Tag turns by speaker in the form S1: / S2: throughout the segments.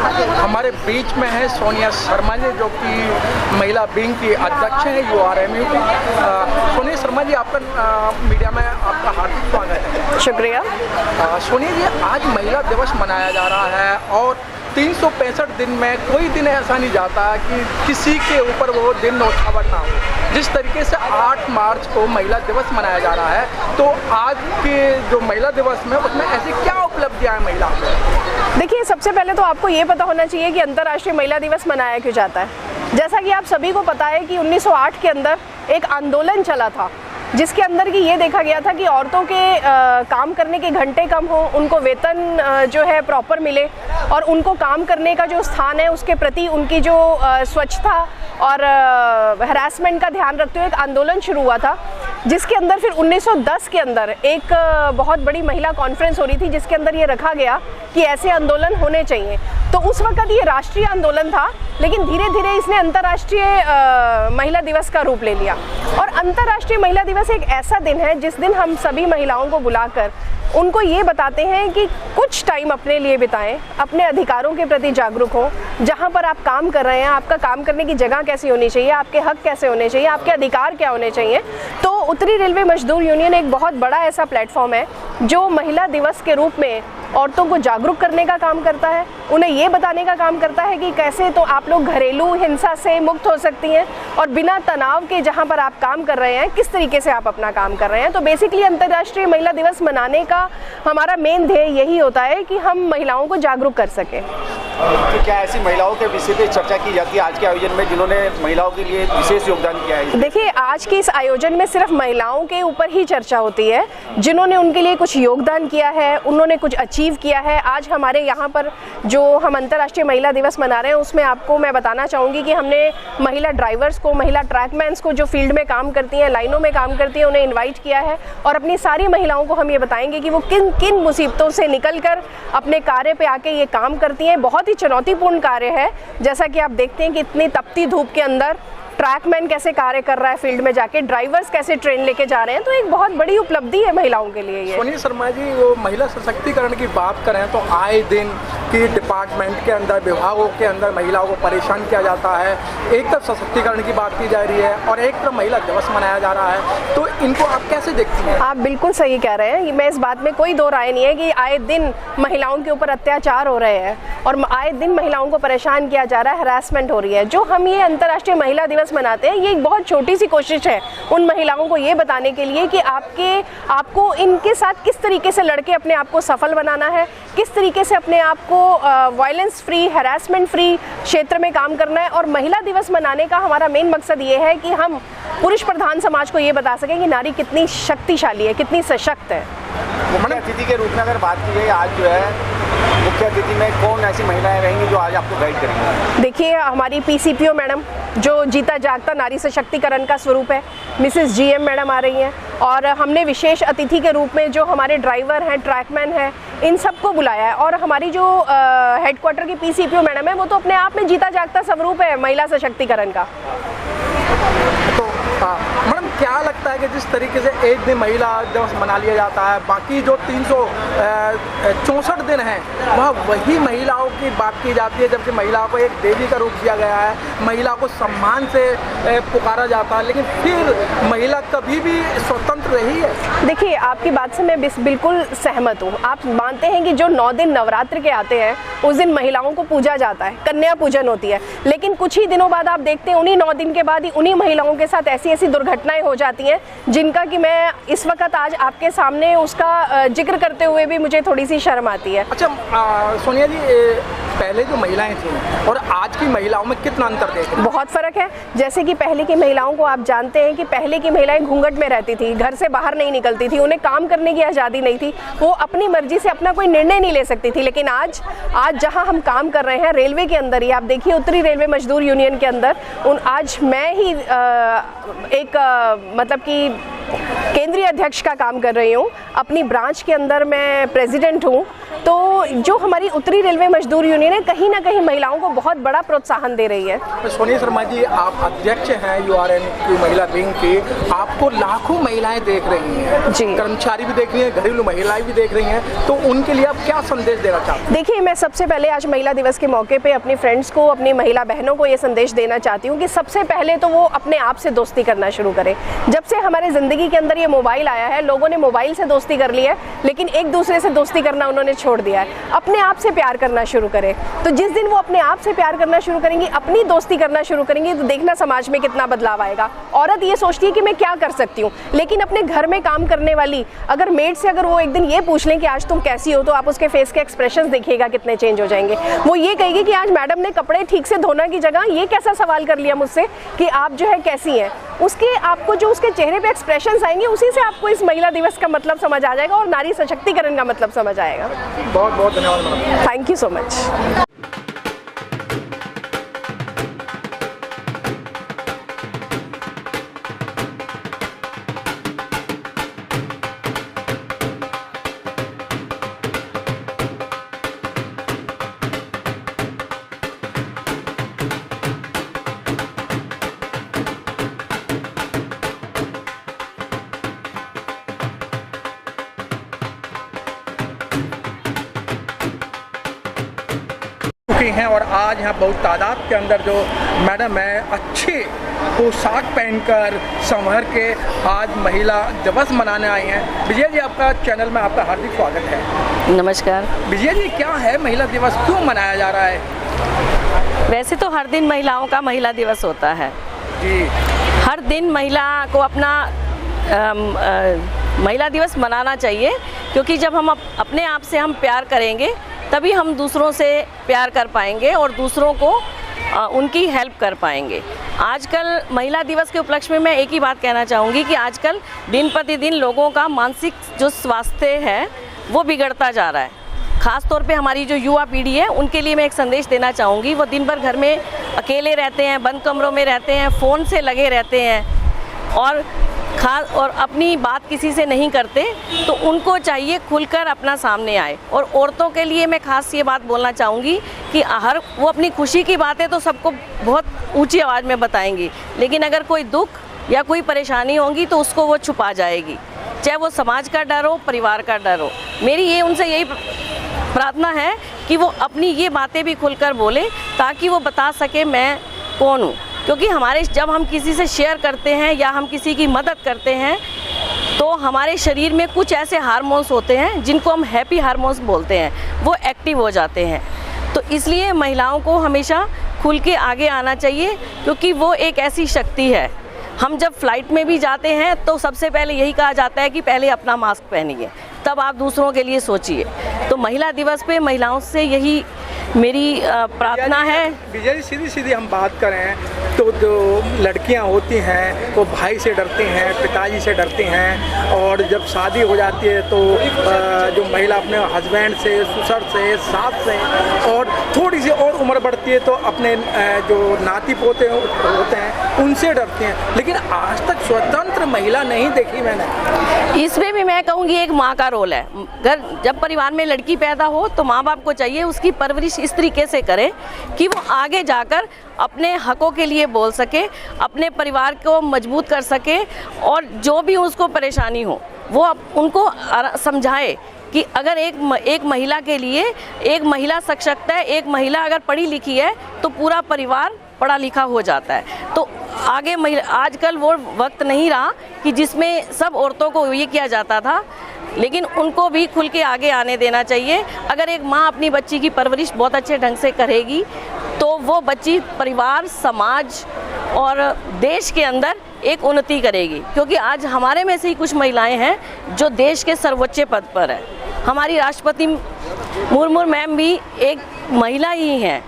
S1: हमारे बीच में है सोनिया शर्मा जी, जो कि महिला विंग की अध्यक्ष हैं URMU की। सोनिया शर्मा जी, आपका मीडिया में आपका हार्दिक स्वागत है।
S2: शुक्रिया।
S1: सोनिया जी, आज महिला दिवस मनाया जा रहा है और 365 दिन में कोई दिन ऐसा नहीं जाता कि किसी के ऊपर वो दिन नौछावर ना हो। जिस तरीके से 8 मार्च को महिला दिवस मनाया जा रहा है, तो आज के जो महिला दिवस में उसमें ऐसी क्या उपलब्धियां हैं महिला को?
S2: देखिए, सबसे पहले तो आपको ये पता होना चाहिए कि अंतर्राष्ट्रीय महिला दिवस मनाया क्यों जाता है। जैसा कि आप सभी को पता है कि 1908 के अंदर एक आंदोलन चला था, जिसके अंदर कि ये देखा गया था कि औरतों के काम करने के घंटे कम हो, उनको वेतन जो है प्रॉपर मिले और उनको काम करने का जो स्थान है उसके प्रति उनकी जो स्वच्छता और हैरेसमेंट का ध्यान रखते हुए एक आंदोलन शुरू हुआ था, जिसके अंदर फिर 1910 के अंदर एक बहुत बड़ी महिला कॉन्फ्रेंस हो रही थी, जिसके अंदर ये रखा गया कि ऐसे आंदोलन होने चाहिए। तो उस वक्त ये राष्ट्रीय आंदोलन था, लेकिन धीरे धीरे इसने अंतर्राष्ट्रीय महिला दिवस का रूप ले लिया। और अंतर्राष्ट्रीय महिला दिवस एक ऐसा दिन है जिस दिन हम सभी महिलाओं को बुलाकर उनको ये बताते हैं कि कुछ टाइम अपने लिए बिताएं, अपने अधिकारों के प्रति जागरूक हो। जहाँ पर आप काम कर रहे हैं, आपका काम करने की जगह कैसी होनी चाहिए, आपके हक कैसे होने चाहिए, आपके अधिकार क्या होने चाहिए। तो उत्तरी रेलवे मजदूर यूनियन एक बहुत बड़ा ऐसा प्लेटफॉर्म है जो महिला दिवस के रूप में औरतों को जागरूक करने का काम करता है, उन्हें ये बताने का काम करता है कि कैसे तो आप लोग घरेलू हिंसा से मुक्त हो सकती हैं और बिना तनाव के जहाँ पर आप काम कर रहे हैं किस तरीके से आप अपना काम कर रहे हैं। तो बेसिकली अंतर्राष्ट्रीय महिला दिवस मनाने का हमारा मेन ध्येय यही होता है कि हम महिलाओं को जागरूक कर सकें।
S3: तो क्या ऐसी महिलाओं के विषय पे चर्चा की जाती है आज के आयोजन में, जिन्होंने महिलाओं के लिए विशेष योगदान किया है?
S2: देखिए, आज के इस आयोजन में सिर्फ महिलाओं के ऊपर ही चर्चा होती है, जिन्होंने उनके लिए कुछ योगदान किया है, उन्होंने कुछ अचीव किया है। आज हमारे यहाँ पर जो हम अंतर्राष्ट्रीय महिला दिवस मना रहे हैं, उसमें आपको मैं बताना चाहूँगी कि हमने महिला ड्राइवर्स को, महिला ट्रैकमैन्स को, जो फील्ड में काम करती हैं, लाइनों में काम करती हैं, उन्हें इन्वाइट किया है और अपनी सारी महिलाओं को हम ये बताएंगे कि वो किन किन मुसीबतों से निकल कर अपने कार्य पे आके ये काम करती हैं। बहुत ही चुनौतीपूर्ण कार्य है, जैसा कि आप देखते हैं कि इतनी तपती धूप के अंदर ट्रैकमैन कैसे कार्य कर रहा है फील्ड में जाके, ड्राइवर्स कैसे ट्रेन लेके जा रहे हैं। तो एक बहुत बड़ी उपलब्धि है महिलाओं के लिए ये।
S1: सोनिया शर्मा जी, वो महिला सशक्तिकरण की बात करें तो आए दिन की डिपार्टमेंट के अंदर, विभागों के अंदर महिलाओं को परेशान किया जाता है। एक तरफ सशक्तिकरण की बात की जा रही है और एक तरफ महिला दिवस मनाया जा रहा है, तो इनको आप कैसे देखती हैं?
S2: आप बिल्कुल सही कह रहे हैं। मैं इस बात में कोई दो राय नहीं है कि आए दिन महिलाओं के ऊपर अत्याचार हो रहे हैं और आए दिन महिलाओं को परेशान किया जा रहा है, हैरेसमेंट हो रही है। जो हम ये अंतर्राष्ट्रीय महिला दिवस मनाते हैं, ये एक बहुत छोटी सी कोशिश है उन महिलाओं को ये बताने के लिए कि आपको इनके साथ किस तरीके से लड़के अपने आप को सफल बनाना है, किस तरीके से अपने आप को वायलेंस फ्री, हैरेसमेंट फ्री क्षेत्र में काम करना है। और महिला दिवस मनाने का हमारा मेन मकसद ये है कि हम पुरुष प्रधान समाज को ये बता सकें कि नारी कितनी शक्तिशाली है, कितनी सशक्त है।
S3: मुख्य अतिथि के रूप में अगर बात की जाए, आज जो है मुख्य अतिथि में कौन ऐसी महिलाएं रहेंगी जो आज आपको गाइड करेंगी?
S2: देखिए, हमारी PCPO मैडम, जो जीता जागता नारी सशक्तिकरण का स्वरूप है, मिसेस GM मैडम आ रही हैं और हमने विशेष अतिथि के रूप में जो हमारे ड्राइवर हैं, ट्रैकमैन हैं, इन सबको बुलाया है। और हमारी जो हेडक्वार्टर की PCPO मैडम है, वो तो अपने आप में जीता जागता स्वरूप है महिला सशक्तिकरण का।
S1: तो मैडम, क्या लगता है कि जिस तरीके से एक दिन महिला दिवस मना लिया जाता है, बाकी जो 364 दिन हैं वह वही महिलाओं की बात की जाती है, जबकि महिलाओं को एक देवी का रूप दिया गया है, महिला को सम्मान से पुकारा जाता है, लेकिन फिर महिला कभी भी स्वतंत्र रही है?
S2: देखिए, आपकी बात से मैं बिल्कुल सहमत हूँ। आप मानते हैं कि जो 9 दिन नवरात्र के आते हैं, उस दिन महिलाओं को पूजा जाता है, कन्या पूजन होती है, लेकिन कुछ ही दिनों बाद आप देखते हैं उन्हीं 9 दिन के बाद ही उन्हीं महिलाओं के साथ ऐसी दुर्घटनाएं हो जाती हैं, जिनका कि मैं इस वक्त आज आपके सामने उसका जिक्र करते हुए भी मुझे थोड़ी सी शर्म आती है।
S1: अच्छा सोनिया जी, पहले जो महिलाएं थीं और आज की महिलाओं में कितना अंतर देख रहे हैं?
S2: बहुत फ़र्क है। जैसे कि पहले की महिलाओं को आप जानते हैं कि पहले की महिलाएं घूंघट में रहती थी, घर से बाहर नहीं निकलती थी, उन्हें काम करने की आज़ादी नहीं थी, वो अपनी मर्जी से अपना कोई निर्णय नहीं ले सकती थी। लेकिन आज जहां हम काम कर रहे हैं रेलवे के अंदर ही, आप देखिए उत्तरी रेलवे मजदूर यूनियन के अंदर, आज मैं ही मतलब कि केंद्रीय अध्यक्ष का काम कर रही हूँ। अपनी ब्रांच के अंदर मैं प्रेसिडेंट हूँ तो जो हमारी उत्तरी रेलवे मजदूर यूनियन है कहीं ना कहीं महिलाओं को बहुत बड़ा प्रोत्साहन दे रही है।
S1: सोनिया शर्मा जी, आप अध्यक्ष हैं यूआरएन की महिला विंग की, आपको लाखों महिलाएं देख रही हैं
S2: जी,
S1: कर्मचारी भी देख रही हैं, घरेलू महिलाएं भी देख रही हैं, तो उनके लिए आप क्या संदेश देना चाहते हैं?
S2: देखिए, मैं सबसे पहले आज महिला दिवस के मौके पे अपनी फ्रेंड्स को, अपनी महिला बहनों को ये संदेश देना चाहती हूँ कि सबसे पहले तो वो अपने आप से दोस्ती करना शुरू करें। जब से हमारे ज़िंदगी के अंदर ये मोबाइल आया है, लोगों ने मोबाइल से दोस्ती कर ली है, लेकिन एक दूसरे से दोस्ती करना उन्होंने छोड़ दिया है। अपने आप से प्यार करना शुरू करें। तो जिस दिन वो अपने आप से प्यार करना शुरू करेंगी, अपनी दोस्ती करना शुरू करेंगी, तो देखना समाज में कितना बदलाव आएगा। औरत ये सोचती है कि मैं क्या कर सकती हूँ, लेकिन अपने घर में काम करने वाली अगर मेड से अगर वो एक दिन ये पूछ लें कि आज तुम कैसी हो, तो आप उसके फेस के एक्सप्रेशंस देखिएगा कितने चेंज हो जाएंगे। वो ये कहेगी कि आज मैडम ने कपड़े ठीक से धोना की जगह ये कैसा सवाल कर लिया मुझसे कि आप जो है कैसी हैं। उसके आपको जो उसके चेहरे पे एक्सप्रेशंस आएंगे, उसी से आपको इस महिला दिवस का मतलब समझ आ जाएगा और नारी सशक्तिकरण का मतलब समझ आएगा।
S1: बहुत बहुत धन्यवाद।
S2: Thank you so much.
S1: हैं और आज यहाँ बहुत तादाद के अंदर जो मैडम है अच्छे पोशाक पहनकर संभर के आज महिला दिवस मनाने आई हैं। विजय जी, आपका चैनल में आपका हार्दिक स्वागत है।
S4: नमस्कार।
S1: विजय जी, क्या है महिला दिवस, क्यों मनाया जा रहा है?
S4: वैसे तो हर दिन महिलाओं का महिला दिवस होता है
S1: जी।
S4: हर दिन महिला को अपना महिला दिवस मनाना चाहिए, क्योंकि जब हम अपने आप से हम प्यार करेंगे तभी हम दूसरों से प्यार कर पाएंगे और दूसरों को उनकी हेल्प कर पाएंगे। आजकल महिला दिवस के उपलक्ष्य में मैं एक ही बात कहना चाहूँगी कि आजकल दिन प्रतिदिन लोगों का मानसिक जो स्वास्थ्य है वो बिगड़ता जा रहा है। ख़ास तौर पे हमारी जो युवा पीढ़ी है उनके लिए मैं एक संदेश देना चाहूँगी। वो दिन भर घर में अकेले रहते हैं, बंद कमरों में रहते हैं, फ़ोन से लगे रहते हैं और अपनी बात किसी से नहीं करते, तो उनको चाहिए खुलकर अपना सामने आए। और औरतों के लिए मैं खास ये बात बोलना चाहूँगी कि वो अपनी खुशी की बातें तो सबको बहुत ऊंची आवाज़ में बताएंगी, लेकिन अगर कोई दुख या कोई परेशानी होगी तो उसको वो छुपा जाएगी, चाहे वो समाज का डर हो, परिवार का डर हो। मेरी उनसे यही प्रार्थना है कि वो अपनी ये बातें भी खुलकर बोले, ताकि वो बता सके मैं कौन हूँ। क्योंकि जब हम किसी से शेयर करते हैं या हम किसी की मदद करते हैं, तो हमारे शरीर में कुछ ऐसे हार्मोन्स होते हैं जिनको हम हैप्पी हार्मोन्स बोलते हैं, वो एक्टिव हो जाते हैं। तो इसलिए महिलाओं को हमेशा खुल के आगे आना चाहिए, क्योंकि वो एक ऐसी शक्ति है। हम जब फ्लाइट में भी जाते हैं तो सबसे पहले यही कहा जाता है कि पहले अपना मास्क पहनिए, तब आप दूसरों के लिए सोचिए। तो महिला दिवस पे महिलाओं से यही मेरी प्रार्थना है।
S1: विजय जी, सीधी हम बात करें तो जो लड़कियां होती हैं वो भाई से डरती हैं, पिताजी से डरती हैं, और जब शादी हो जाती है तो जो महिला अपने हस्बैंड से, ससुर से, सास से, और थोड़ी सी और उम्र बढ़ती है तो अपने जो नाती पोते होते हैं उनसे डरती हैं। लेकिन आज तक स्वतंत्र महिला नहीं देखी मैंने।
S4: इसमें भी मैं कहूँगी एक माँ का रोल है। जब परिवार में लड़की पैदा हो तो माँ बाप को चाहिए उसकी परवरिश इस तरीके से करें कि वो आगे जाकर अपने हकों के लिए बोल सके, अपने परिवार को मजबूत कर सके, और जो भी उसको परेशानी हो वो उनको समझाए कि अगर एक महिला के लिए, एक महिला सशक्त है, एक महिला अगर पढ़ी लिखी है तो पूरा परिवार पढ़ा लिखा हो जाता है। तो आगे आजकल वो वक्त नहीं रहा कि जिसमें सब औरतों को ये किया जाता था, लेकिन उनको भी खुल के आगे आने देना चाहिए। अगर एक माँ अपनी बच्ची की परवरिश बहुत अच्छे ढंग से करेगी तो वो बच्ची परिवार, समाज और देश के अंदर एक उन्नति करेगी। क्योंकि आज हमारे में से ही कुछ महिलाएं हैं जो देश के सर्वोच्च पद पर है। हमारी राष्ट्रपति मुर्मू मैम भी एक महिला ही हैं।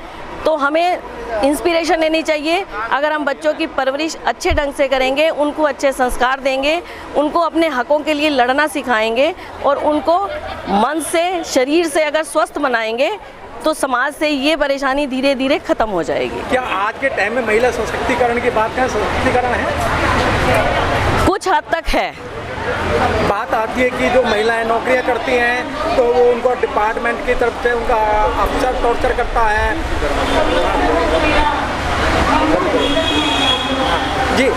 S4: तो हमें इंस्पिरेशन लेनी चाहिए। अगर हम बच्चों की परवरिश अच्छे ढंग से करेंगे, उनको अच्छे संस्कार देंगे, उनको अपने हकों के लिए लड़ना सिखाएंगे और उनको मन से, शरीर से अगर स्वस्थ बनाएंगे तो समाज से ये परेशानी धीरे धीरे खत्म हो जाएगी।
S1: क्या आज के टाइम में महिला सशक्तिकरण की बात करें, सशक्तिकरण है?
S4: कुछ हद तक है,
S1: बात आती है कि जो महिलाएं नौकरियां करती हैं तो वो उनको डिपार्टमेंट की तरफ से उनका अफसर टॉर्चर करता है। जी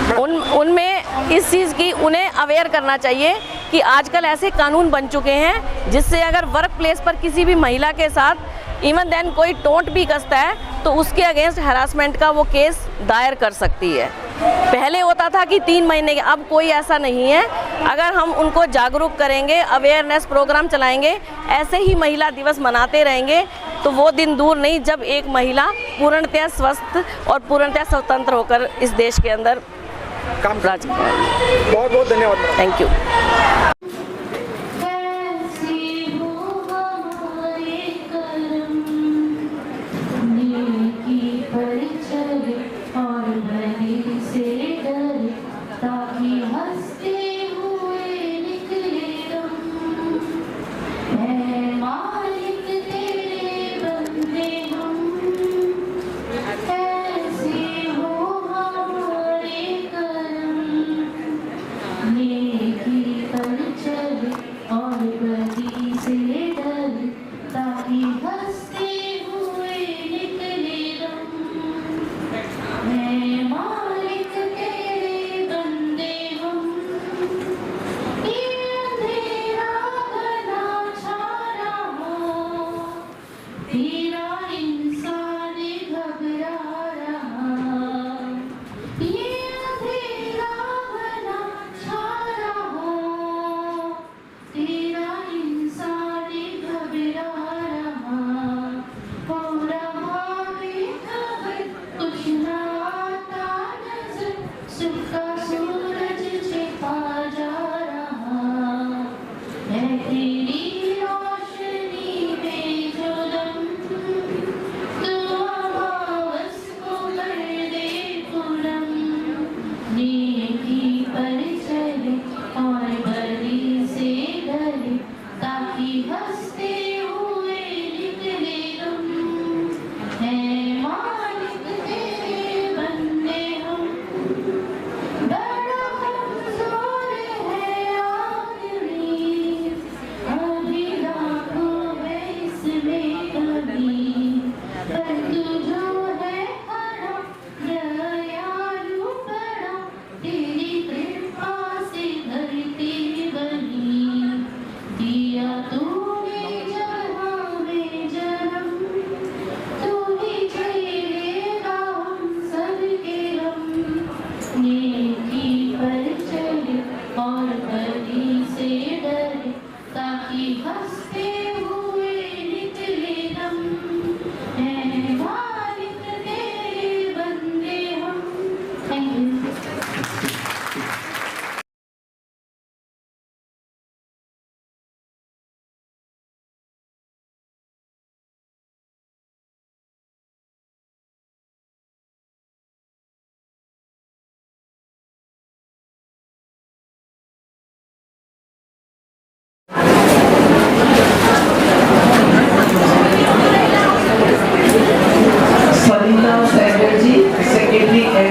S4: उनमें इस चीज़ की उन्हें अवेयर करना चाहिए कि आजकल ऐसे कानून बन चुके हैं जिससे अगर वर्क प्लेस पर किसी भी महिला के साथ इवन देन कोई टोंट भी कसता है तो उसके अगेंस्ट हरासमेंट का वो केस दायर कर सकती है। पहले होता था कि 3 महीने के, अब कोई ऐसा नहीं है। अगर हम उनको जागरूक करेंगे, अवेयरनेस प्रोग्राम चलाएंगे, ऐसे ही महिला दिवस मनाते रहेंगे तो वो दिन दूर नहीं जब एक महिला पूर्णतः स्वस्थ और पूर्णतः स्वतंत्र होकर इस देश के अंदर
S1: काम
S4: राज करेगी।
S1: बहुत बहुत धन्यवाद।
S4: Thank you.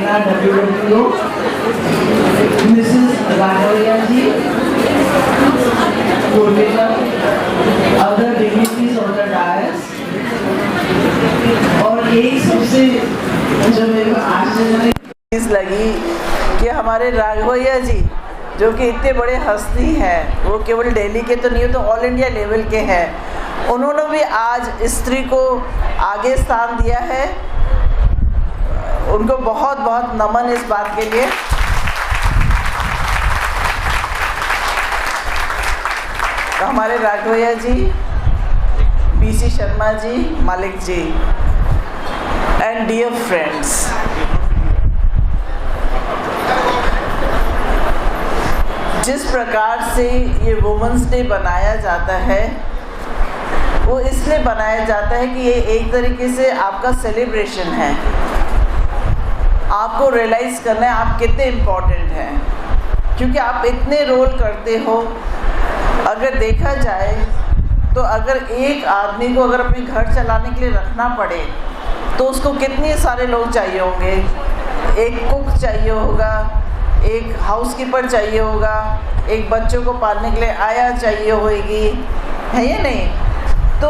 S5: WWO, Mrs. Ranoya ji, coordinator, other dignitaries on the dais, और एक सबसे जो मेरे को आश्चर्य चीज़ लगी कि हमारे राघवैया जी जो कि इतने बड़े हस्ती हैं, वो केवल दिल्ली के तो नहीं हो तो ऑल इंडिया लेवल के हैं, उन्होंने भी आज स्त्री को आगे स्थान दिया है। उनको बहुत बहुत नमन इस बात के लिए। तो हमारे राघवैया जी, पीसी शर्मा जी, मालिक जी एंड डियर फ्रेंड्स, जिस प्रकार से ये वुमेंस डे बनाया जाता है वो इसलिए बनाया जाता है कि ये एक तरीके से आपका सेलिब्रेशन है। आपको रियलाइज़ करना है आप कितने इम्पोर्टेंट हैं, क्योंकि आप इतने रोल करते हो। अगर देखा जाए तो अगर एक आदमी को अगर अपने घर चलाने के लिए रखना पड़े तो उसको कितने सारे लोग चाहिए होंगे। एक कुक चाहिए होगा, एक हाउसकीपर चाहिए होगा, एक बच्चों को पालने के लिए आया चाहिए होगी, है या नहीं? तो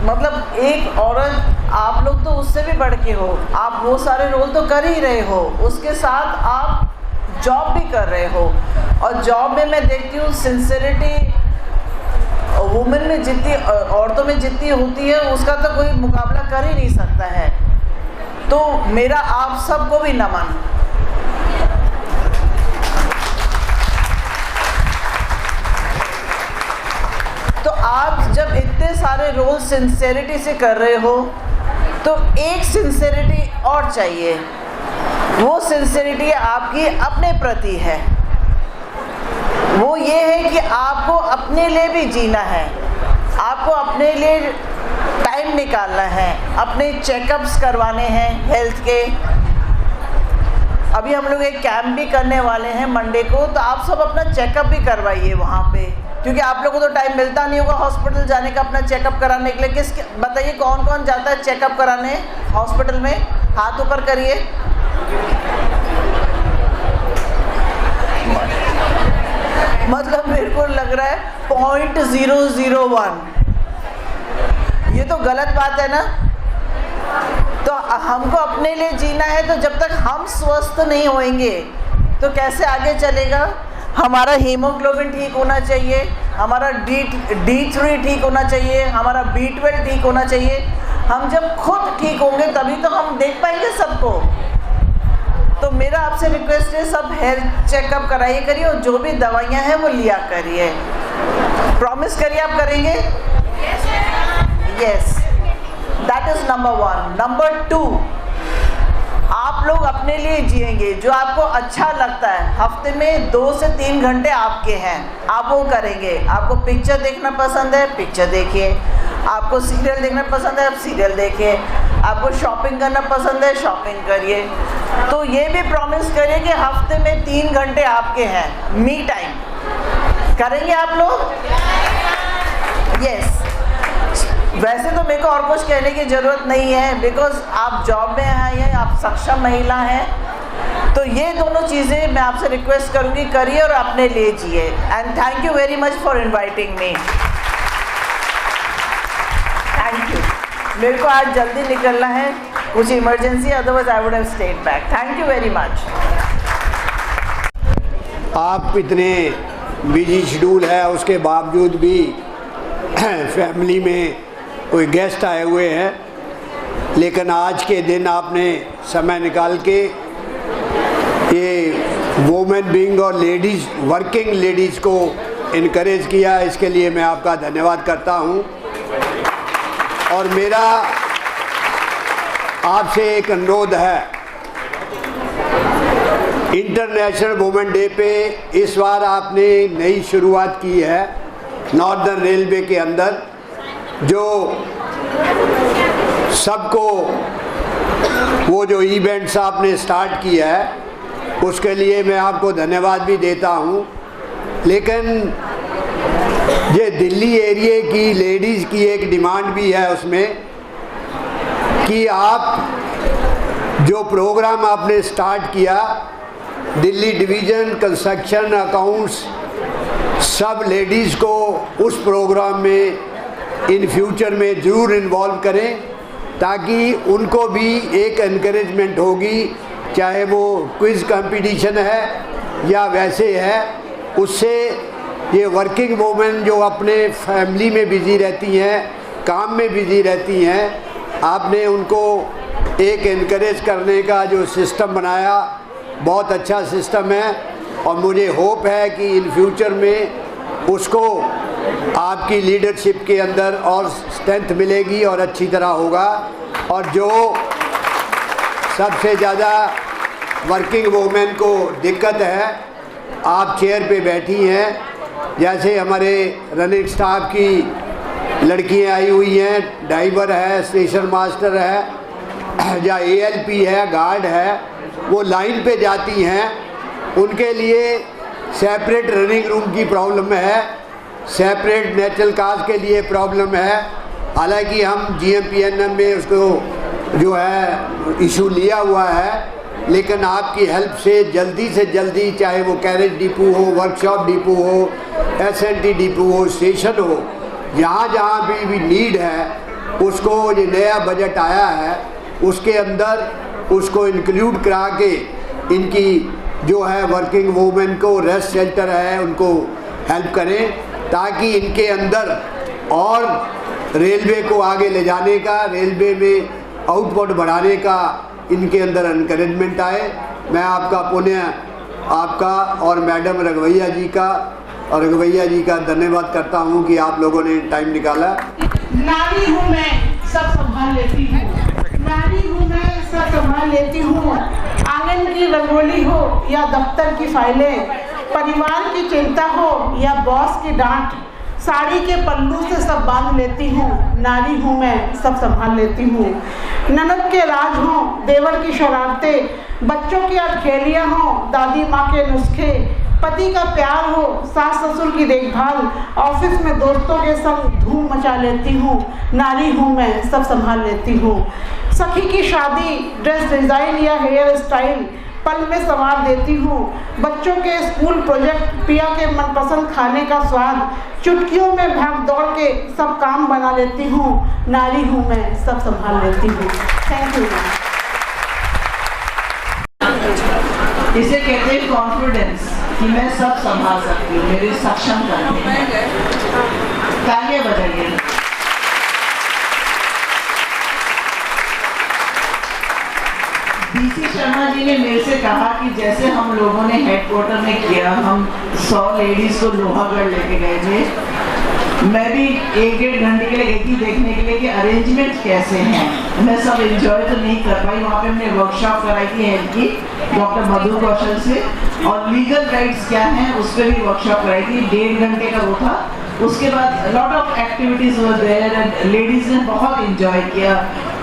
S5: मतलब एक औरत, आप लोग तो उससे भी बढ़ के हो, आप वो सारे रोल तो कर ही रहे हो, उसके साथ आप जॉब भी कर रहे हो। और जॉब में मैं देखती हूँ सिंसियरिटी वुमेन में जितनी, औरतों में जितनी होती है उसका तो कोई मुकाबला कर ही नहीं सकता है। तो मेरा आप सबको भी नमन। तो आप जब इतने सारे रोल सिंसियरिटी से कर रहे हो तो एक सिंसियरिटी और चाहिए, वो सिंसियरिटी आपकी अपने प्रति है। वो ये है कि आपको अपने लिए भी जीना है, आपको अपने लिए टाइम निकालना है, अपने चेकअप्स करवाने हैं हेल्थ के। अभी हम लोग एक कैंप भी करने वाले हैं मंडे को, तो आप सब अपना चेकअप भी करवाइए वहाँ पे, क्योंकि आप लोगों को तो टाइम मिलता नहीं होगा हॉस्पिटल जाने का अपना चेकअप कराने के लिए। बताइए कौन कौन जाता है चेकअप कराने हॉस्पिटल में? हाथ ऊपर करिए। मतलब मेरे को लग रहा है 0.001। ये तो गलत बात है ना। तो हमको अपने लिए जीना है, तो जब तक हम स्वस्थ नहीं होंगे तो कैसे आगे चलेगा? हमारा हीमोग्लोबिन ठीक होना चाहिए, हमारा D3 ठीक होना चाहिए, हमारा B12 ठीक होना चाहिए। हम जब खुद ठीक होंगे तभी तो हम देख पाएंगे सबको। तो मेरा आपसे रिक्वेस्ट है, सब हेल्थ चेकअप कराइए करिए, और जो भी दवाइयाँ हैं वो लिया करिए। प्रॉमिस करिए आप करेंगे? Yes, that is number 1। Number 2, आप लोग अपने लिए जिएंगे, जो आपको अच्छा लगता है। हफ्ते में 2 से 3 घंटे आपके हैं, आप वो करेंगे। आपको पिक्चर देखना पसंद है, पिक्चर देखिए। आपको सीरियल देखना पसंद है, आप सीरियल देखिए। आपको शॉपिंग करना पसंद है, शॉपिंग करिए। तो ये भी प्रॉमिस करिए कि हफ्ते में 3 घंटे आपके हैं, मी टाइम। करेंगे आप लोग? यस। वैसे तो मेरे को और कुछ कहने की ज़रूरत नहीं है, बिकॉज आप जॉब में आई हैं, आप सक्षम महिला हैं। तो ये दोनों चीज़ें मैं आपसे रिक्वेस्ट करूँगी, करिए और अपने लिए जिए। And thank you very much for inviting me. Thank you. मेरे को आज जल्दी निकलना है, कुछ emergency, otherwise I would have stayed back. Thank you very much.
S6: आप इतने बिजी शेड्यूल है, उसके बावजूद भी फैमिली में कोई गेस्ट आए हुए हैं, लेकिन आज के दिन आपने समय निकाल के ये वुमेन बीइंग और लेडीज़, वर्किंग लेडीज़ को इनकरेज किया। इसके लिए मैं आपका धन्यवाद करता हूँ। और मेरा आपसे एक अनुरोध है, इंटरनेशनल वुमेन डे पे इस बार आपने नई शुरुआत की है नॉर्दर्न रेलवे के अंदर, जो सबको वो जो इवेंट्स आपने स्टार्ट किया है उसके लिए मैं आपको धन्यवाद भी देता हूँ। लेकिन ये दिल्ली एरिया की लेडीज़ की एक डिमांड भी है उसमें कि आप जो प्रोग्राम आपने स्टार्ट किया, दिल्ली डिवीज़न कंस्ट्रक्शन अकाउंट्स, सब लेडीज़ को उस प्रोग्राम में इन फ्यूचर में ज़रूर इन्वॉल्व करें, ताकि उनको भी एक एनकरेजमेंट होगी, चाहे वो क्विज़ कंपटीशन है या वैसे है। उससे ये वर्किंग वुमेन जो अपने फैमिली में बिज़ी रहती हैं, काम में बिज़ी रहती हैं, आपने उनको एक एनकरेज करने का जो सिस्टम बनाया, बहुत अच्छा सिस्टम है। और मुझे होप है कि इन फ्यूचर में उसको आपकी लीडरशिप के अंदर और स्ट्रेंथ मिलेगी और अच्छी तरह होगा। और जो सबसे ज़्यादा वर्किंग वुमेन को दिक्कत है, आप चेयर पे बैठी हैं, जैसे हमारे रनिंग स्टाफ की लड़कियां आई हुई हैं, ड्राइवर है, स्टेशन मास्टर है, या ALP है, गार्ड है, वो लाइन पे जाती हैं, उनके लिए सेपरेट रनिंग रूम की प्रॉब्लम है, सेपरेट नेचुरल काज के लिए प्रॉब्लम है। हालांकि हम GMPNM में उसको जो है इशू लिया हुआ है, लेकिन आपकी हेल्प से जल्दी, चाहे वो कैरेज डिपो हो, वर्कशॉप डिपो हो, SNT डिपो हो, स्टेशन हो, जहाँ भी नीड है उसको ये नया बजट आया है उसके अंदर उसको इंक्लूड करा के इनकी जो है वर्किंग वूमेन को रेस्ट शेल्टर है उनको हेल्प करें, ताकि इनके अंदर और रेलवे को आगे ले जाने का, रेलवे में आउटपुट बढ़ाने का इनके अंदर एनकरेजमेंट आए। मैं आपका पुनः आपका और मैडम रघुवैया जी का धन्यवाद करता हूं कि आप लोगों ने टाइम निकाला।
S7: नारी हूँ मैं, सब संभाल लेती हूँ। नारी हूँ मैं, सब संभाल लेती हूँ। आंगन की रंगोली हो या दफ्तर की फाइलें, परिवार की चिंता हो या बॉस की डांट, साड़ी के पल्लू से सब बांध लेती हूँ। नारी हूँ मैं, सब संभाल लेती हूँ। ननद के राज हों, देवर की शरारतें, बच्चों की अटखेलियाँ हों, दादी माँ के नुस्खे, पति का प्यार हो, सास ससुर की देखभाल, ऑफिस में दोस्तों के संग धूम मचा लेती हूँ। नारी हूँ मैं, सब संभाल लेती हूँ। सखी की शादी, ड्रेस डिज़ाइन या हेयर स्टाइल पल में संवार देती हूँ। बच्चों के स्कूल प्रोजेक्ट, पिया के मनपसंद खाने का स्वाद, चुटकियों में भाग दौड़ के सब काम बना लेती हूँ। नारी हूँ मैं, सब संभाल लेती हूँ। Thank you.
S5: इसे कहते हैं कॉन्फिडेंस कि मैं सब संभाल सकती हूँ, मेरे सक्षम करने। तालियां बजाइए। DC शर्मा जी ने मेरे से कहा कि जैसे हम लोगों ने हेडक्वार्टर में किया, हम 100 लेडीज को लोहागढ़ लेके गए थे। मैं भी 1-1.5 घंटे के लिए गई थी देखने के लिए कि अरेंजमेंट कैसे हैं। मैं सब एंजॉय तो नहीं कर पाई। वहाँ पे हमने वर्कशॉप कराई थी हेल्थ की डॉक्टर मधु कौशल से, और लीगल राइट्स क्या हैं उस पर भी वर्कशॉप कराई थी। 1.5 घंटे का वो था। उसके बाद lot of activities were there and ladies ने बहुत एंजॉय किया।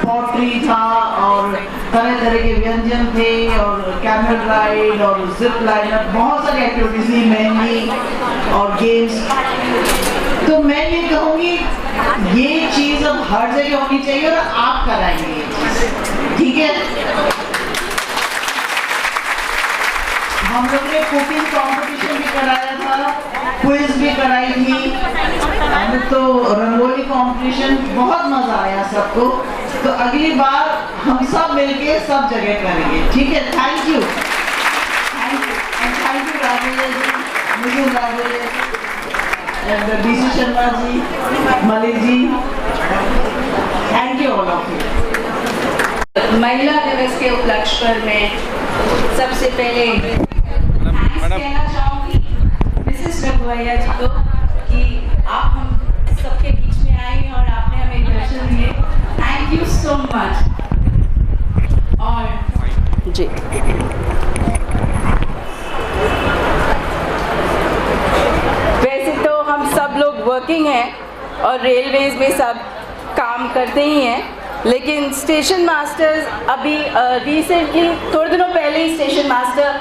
S5: पॉटरी था और तरह तरह के व्यंजन थे और कैमल राइड और जिप लाइन, बहुत सारी एक्टिविटीज थी, मेहंदी और गेम्स। तो मैं ये कहूँगी ये चीज़ अब हर जगह होनी चाहिए और आप कराएंगे ये चीज़, ठीक है। हम लोग ने कुकिंग कंपटीशन भी कराया था, क्विज भी कराई थी, तो रंगोली कंपटीशन, बहुत मजा आया सबको। तो अगली बार हम सब मिलके सब जगह करेंगे, ठीक है। Thank you Raghavendra ji, Mrs Raghavendra, DC Sharma ji, Malik ji, thank you all of you.
S8: महिला दिवस के उपलक्ष्य पर मैं सबसे पहले कहना चाहूँगी मिसेस रघुवैया जी को कि आप हम सबके बीच में आई और आपने हमें दर्शन दिए। Thank you so much. और
S4: जी
S8: वैसे तो हम सब लोग वर्किंग हैं और रेलवेज में सब काम करते ही हैं, लेकिन स्टेशन मास्टर्स अभी रिसेंटली थोड़े दिनों पहले ही स्टेशन मास्टर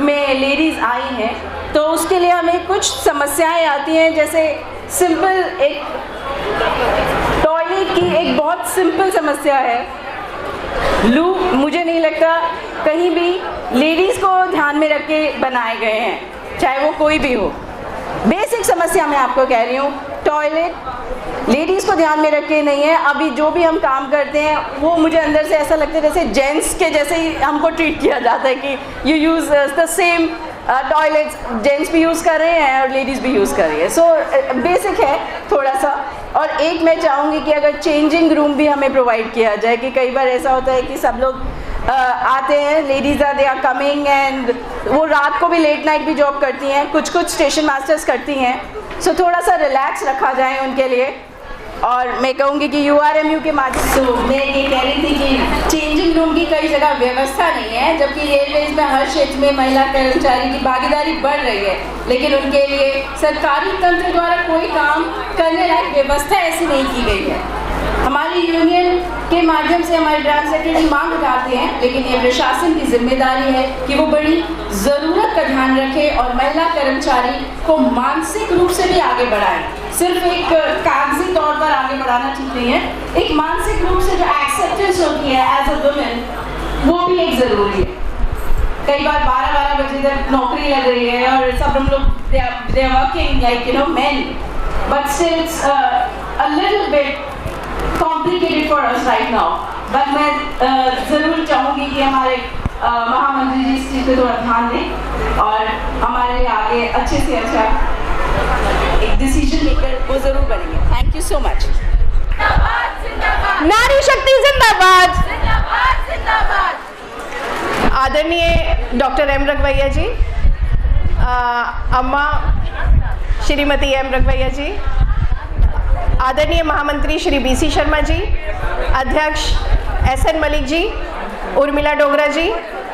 S8: में लेडीज़ आई हैं, तो उसके लिए हमें कुछ समस्याएं आती हैं। जैसे सिंपल एक टॉयलेट की एक बहुत सिंपल समस्या है। लू मुझे नहीं लगता कहीं भी लेडीज़ को ध्यान में रख के बनाए गए हैं, चाहे वो कोई भी हो। बेसिक समस्या मैं आपको कह रही हूँ, टॉयलेट लेडीज़ को ध्यान में रख के नहीं है। अभी जो भी हम काम करते हैं वो मुझे अंदर से ऐसा लगता है जैसे जेंट्स के जैसे ही हमको ट्रीट किया जाता है कि you use the same toilets, gents भी यूज़ कर रहे हैं और लेडीज़ भी यूज़ कर रही है। सो बेसिक है थोड़ा सा। और एक मैं चाहूँगी कि अगर चेंजिंग रूम भी हमें प्रोवाइड किया जाए, कि कई बार ऐसा होता है कि सब लोग आते हैं, ladies are they are coming and वो रात को भी लेट नाइट भी जॉब करती हैं, कुछ स्टेशन मास्टर्स करती हैं। सो थोड़ा सा रिलैक्स रखा जाए उनके लिए। और मैं कहूँगी कि URMU के माध्यम से मैं ये कह रही थी कि चेंजिंग रूम की कई जगह व्यवस्था नहीं है, जबकि रेलवेज में हर क्षेत्र में महिला कर्मचारी की भागीदारी बढ़ रही है, लेकिन उनके लिए सरकारी तंत्र द्वारा कोई काम करने लायक व्यवस्था ऐसी नहीं की गई है। हमारी यूनियन के माध्यम से हमारे ब्रांच सेक्रेटरी मांग उठाते हैं, लेकिन ये प्रशासन की जिम्मेदारी है कि वो बड़ी ज़रूरत का ध्यान रखे और महिला कर्मचारी को मानसिक रूप से भी आगे बढ़ाएं। सिर्फ एक कागजी तौर पर आगे बढ़ाना ठीक नहीं है, एक मानसिक रूप से जो एक्सेप्टेंस होती है एज अ वुमेन, वो भी एक ज़रूरी है। कई बार 12-12 बजे तक नौकरी लग रही है और सब हम लोग they are working like men, but still it's a little bit complicated for us right now. but मैं ज़रूर चाहूँगी कि हमारे महामंत्री जी इस चीज़ पे थोड़ा ध्यान दें और हमारे लिए आगे अच्छे से अच्छा एक डिसीजन मेकर वो ज़रूर बनेंगे। Thank you so much.
S2: नारी शक्ति जिंदाबाद। आदरणीय डॉक्टर एम रघवैया जी, अम्मा श्रीमती एम रघवैया जी, आदरणीय महामंत्री श्री बीसी शर्मा जी, अध्यक्ष एसएन मलिक जी, उर्मिला डोगरा जी,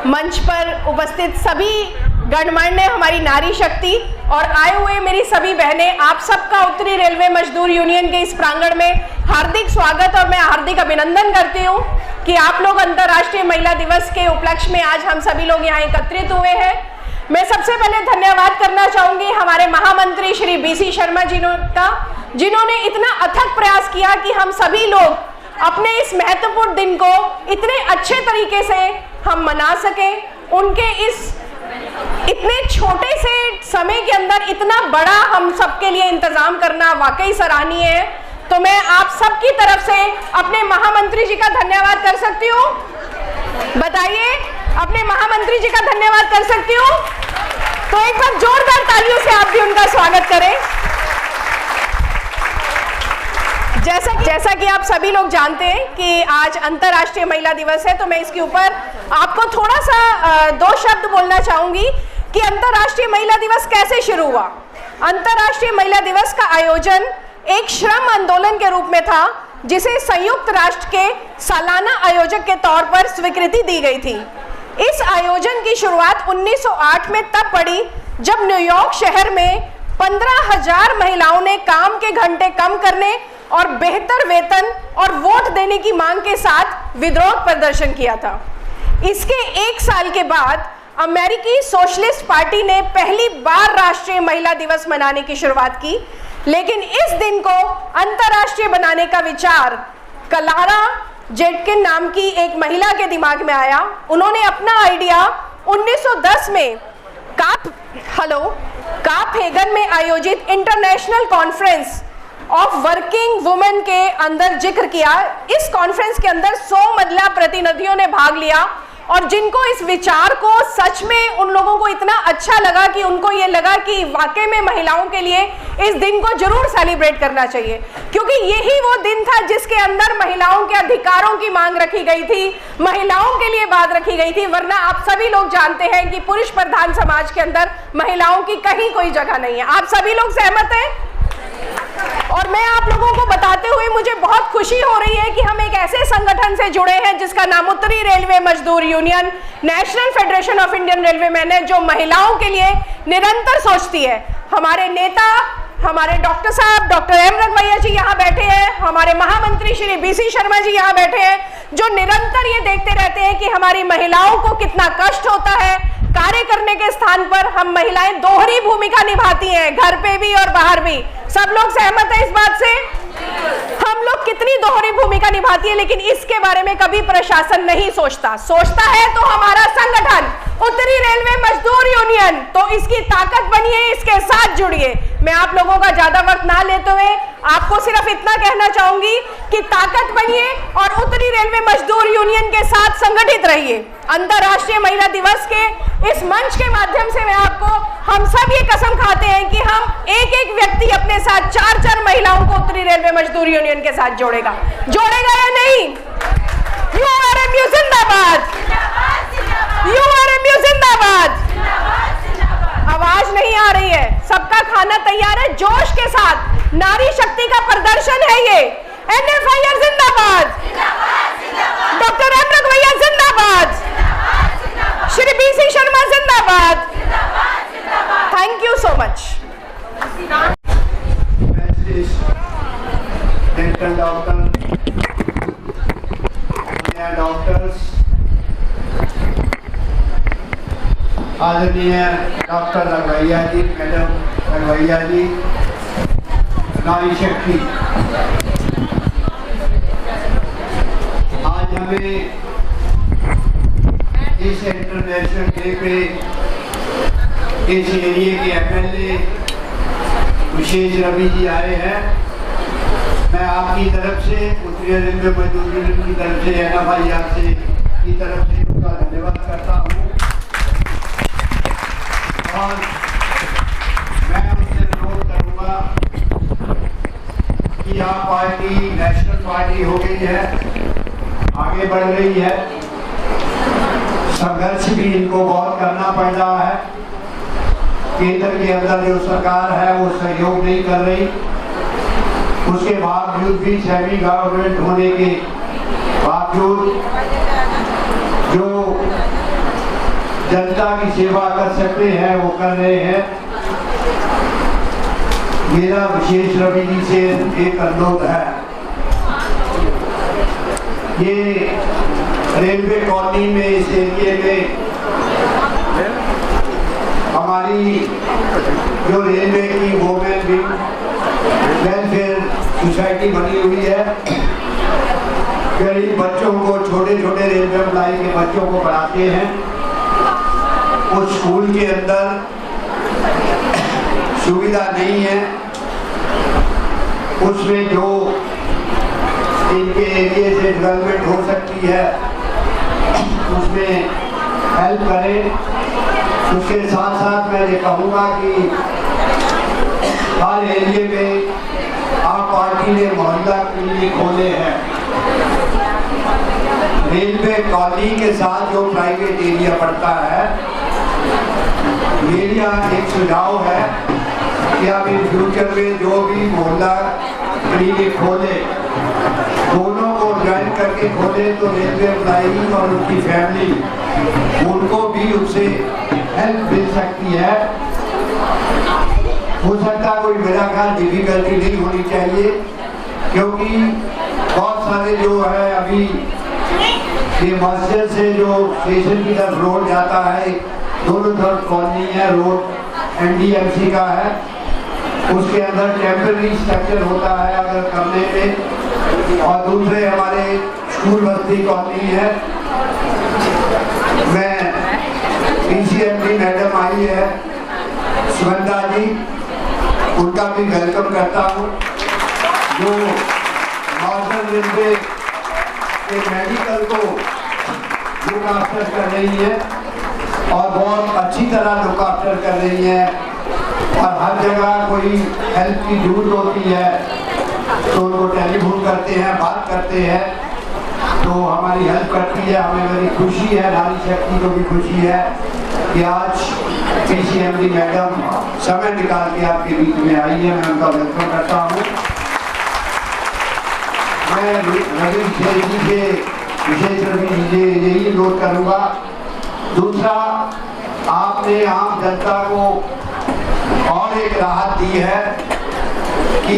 S2: मंच पर उपस्थित सभी गणमान्य हमारी नारी शक्ति और आए हुए मेरी सभी बहनें, आप सबका उत्तरी रेलवे मजदूर यूनियन के इस प्रांगण में हार्दिक स्वागत और मैं हार्दिक अभिनंदन करती हूँ कि आप लोग अंतर्राष्ट्रीय महिला दिवस के उपलक्ष्य में आज हम सभी लोग यहाँ एकत्रित हुए हैं। मैं सबसे पहले धन्यवाद करना चाहूँगी हमारे महामंत्री श्री बीसी शर्मा जी का, जिन्होंने इतना अथक प्रयास किया कि हम सभी लोग अपने इस महत्वपूर्ण दिन को इतने अच्छे तरीके से हम मना सके। उनके इस इतने छोटे से समय के अंदर इतना बड़ा हम सबके लिए इंतजाम करना वाकई सराहनीय है। तो मैं आप सबकी तरफ से अपने महामंत्री जी का धन्यवाद कर सकती हूँ। बताइए, अपने महामंत्री जी का धन्यवाद कर सकती हूँ? तो एक बार जोरदार तालियों से आप भी उनका स्वागत करें। जैसा कि आप सभी लोग जानते हैं कि आज अंतर्राष्ट्रीय महिला दिवस है, तो मैं इसके ऊपर आपको थोड़ा सा 2 शब्द बोलना चाहूंगी कि अंतर्राष्ट्रीय महिला दिवस कैसे शुरू हुआ। अंतर्राष्ट्रीय महिला दिवस का आयोजन एक श्रम आंदोलन के रूप में था, जिसे संयुक्त राष्ट्र के सालाना आयोजक के तौर पर स्वीकृति दी गई थी। इस आयोजन की शुरुआत 1908 में तब पड़ी जब न्यूयॉर्क शहर में 15,000 महिलाओं ने काम के घंटे कम करने और बेहतर वेतन और वोट देने की मांग के साथ विद्रोह प्रदर्शन किया था। इसके 1 साल के बाद अमेरिकी सोशलिस्ट पार्टी ने पहली बार राष्ट्रीय महिला दिवस मनाने की शुरुआत की, लेकिन इस दिन को अंतर्राष्ट्रीय बनाने का विचार क्लारा जेटकिन नाम की एक महिला के दिमाग में आया। उन्होंने अपना आइडिया 1910 में कापहेगन में आयोजित international conference of working women के अंदर जिक्र किया। इस कॉन्फ्रेंस के अंदर 100 महिला प्रतिनिधियों ने भाग लिया और जिनको इस विचार को सच में उन लोगों को इतना अच्छा लगा कि उनको ये लगा कि वाकई में महिलाओं के लिए इस दिन को जरूर सेलिब्रेट करना चाहिए, क्योंकि यही वो दिन था जिसके अंदर महिलाओं के अधिकारों की मांग रखी गई थी, महिलाओं के लिए बात रखी गई थी। वरना आप सभी लोग जानते हैं कि पुरुष प्रधान समाज के अंदर महिलाओं की कहीं कोई जगह नहीं है। आप सभी लोग सहमत हैं? और मैं आप लोगों को बताते हुए मुझे बहुत खुशी हो रही है कि हम एक ऐसे संगठन से जुड़े हैं जिसका नाम उत्तरी रेलवे मजदूर union national federation of Indian railwaymen है, जो महिलाओं के लिए निरंतर सोचती है। हमारे नेता, हमारे डॉक्टर साहब डॉक्टर एम रघवैया जी यहाँ बैठे हैं, हमारे महामंत्री श्री बीसी शर्मा जी यहाँ बैठे हैं, जो निरंतर ये देखते रहते हैं कि हमारी महिलाओं को कितना कष्ट होता है। कार्य करने के स्थान पर हम महिलाएं दोहरी भूमिका निभाती हैं, घर पे भी और बाहर भी। सब लोग सहमत हैं इस बात से? हम लोग कितनी दोहरी भूमिका निभाती है, लेकिन इसके बारे में कभी प्रशासन नहीं सोचता है तो हमारा संगठन उत्तरी रेलवे मजदूर यूनियन, तो इसकी ताकत बनिए, इसके साथ जुड़िए। मैं आप लोगों का ज्यादा वक्त ना लेते हुए आपको सिर्फ इतना कहना चाहूंगी कि ताकत बनिए और उत्तरी रेलवे मजदूर यूनियन के साथ संगठित रहिए। अंतर्राष्ट्रीय महिला दिवस के इस मंच के माध्यम से हम सब ये कसम खाते हैं कि हम एक व्यक्ति अपने साथ 4 महिलाओं को उत्तरी रेलवे मजदूर यूनियन के साथ जोड़ेगा या नहीं? URMU जिंदाबाद, URMU जिंदाबाद। आवाज नहीं आ रही है, सबका खाना तैयार है, जोश के साथ नारी शक्ति का प्रदर्शन है ये। NFIR जिंदाबाद, डॉक्टर एम रघवैया जिंदाबाद, श्री बीसी शर्मा जिंदाबाद। Thank you so much.
S6: Dental doctors, आदरणीय डॉक्टर रघवैया जी, मैडम रघवैया जी, नारी शक्ति, आज हमें इस इंटरनेशनल डे पे इस एरिया के एमएलए विशेष रवि जी आए हैं। मैं आपकी तरफ से, उत्तरी रेलवे मजदूर यूनियन की तरफ से, NFIR से की तरफ से उनका धन्यवाद करता हूँ। और मैं उनसे अनुरोध करूँगा कि आप पार्टी नेशनल पार्टी हो गई है, आगे बढ़ रही है, संघर्ष भी इनको बहुत करना पड़ रहा है। केंद्र के अंदर जो सरकार है वो सहयोग नहीं कर रही, उसके बावजूद भी सेमी गवर्नमेंट होने के बावजूद जो जनता की सेवा कर सकते हैं वो कर रहे हैं। मेरा विशेष रवि जी से एक अनुरोध है, ये रेलवे कॉलोनी में, इस एरिए में हमारी जो रेलवे की वोमेन विंग वेलफेयर सोसाइटी बनी हुई है, गरीब बच्चों को, छोटे छोटे रेलवे एम्प्लॉय के बच्चों को पढ़ाते हैं। उस स्कूल के अंदर सुविधा नहीं है, उसमें जो इनके एरिए से डेवलपमेंट हो सकती है उसमें हेल्प करें। उसके साथ साथ मैं ये कहूँगा कि हर एरिए में आप पार्टी ने मोहल्ला क्लिनिक खोले हैं। रेलवे कॉलोनी के साथ जो प्राइवेट एरिया पड़ता है, मेरा एक सुझाव है कि आप इन फ्यूचर में जो भी मोहल्ला क्लिनिक खोले, दोनों को ज्वाइन करके खोले तो रेलवे एम्प्लॉई और उनकी फैमिली, उनको भी उससे हेल्प मिल सकती है। हो सकता कोई मेरा ख्याल डिफिकल्टी नहीं होनी चाहिए, क्योंकि बहुत सारे जो है अभी ये मस्जिद से जो स्टेशन की तरफ रोड जाता है, दोनों तरफ कॉलोनी है, रोड NDMC का है, उसके अंदर टेम्पररी स्ट्रक्चर होता है अगर करने में। और दूसरे हमारे स्कूल बस्ती कॉलोनी है। मैं PCMD मैडम आई है सुगंधा जी, उनका भी वेलकम करता हूँ, जो नॉर्दर्न रेलवे के मेडिकल को लुक आफ्टर कर रही है और बहुत अच्छी तरह लुक आफ्टर कर रही है। और हर जगह कोई हेल्प की जरूरत होती है तो उनको टेलीफोन करते हैं, बात करते हैं, तो हमारी हेल्प करती है। हमें बड़ी खुशी है, नारी शक्ति को भी खुशी है कि आज PCMD मैडम समय निकाल के आपके बीच में आई है। मैं उनका वेलकम करता हूँ। मैं रवि जी से, विशेष रवि जी से यही नोट करूँगा। दूसरा, आपने आम जनता को और एक राहत दी है कि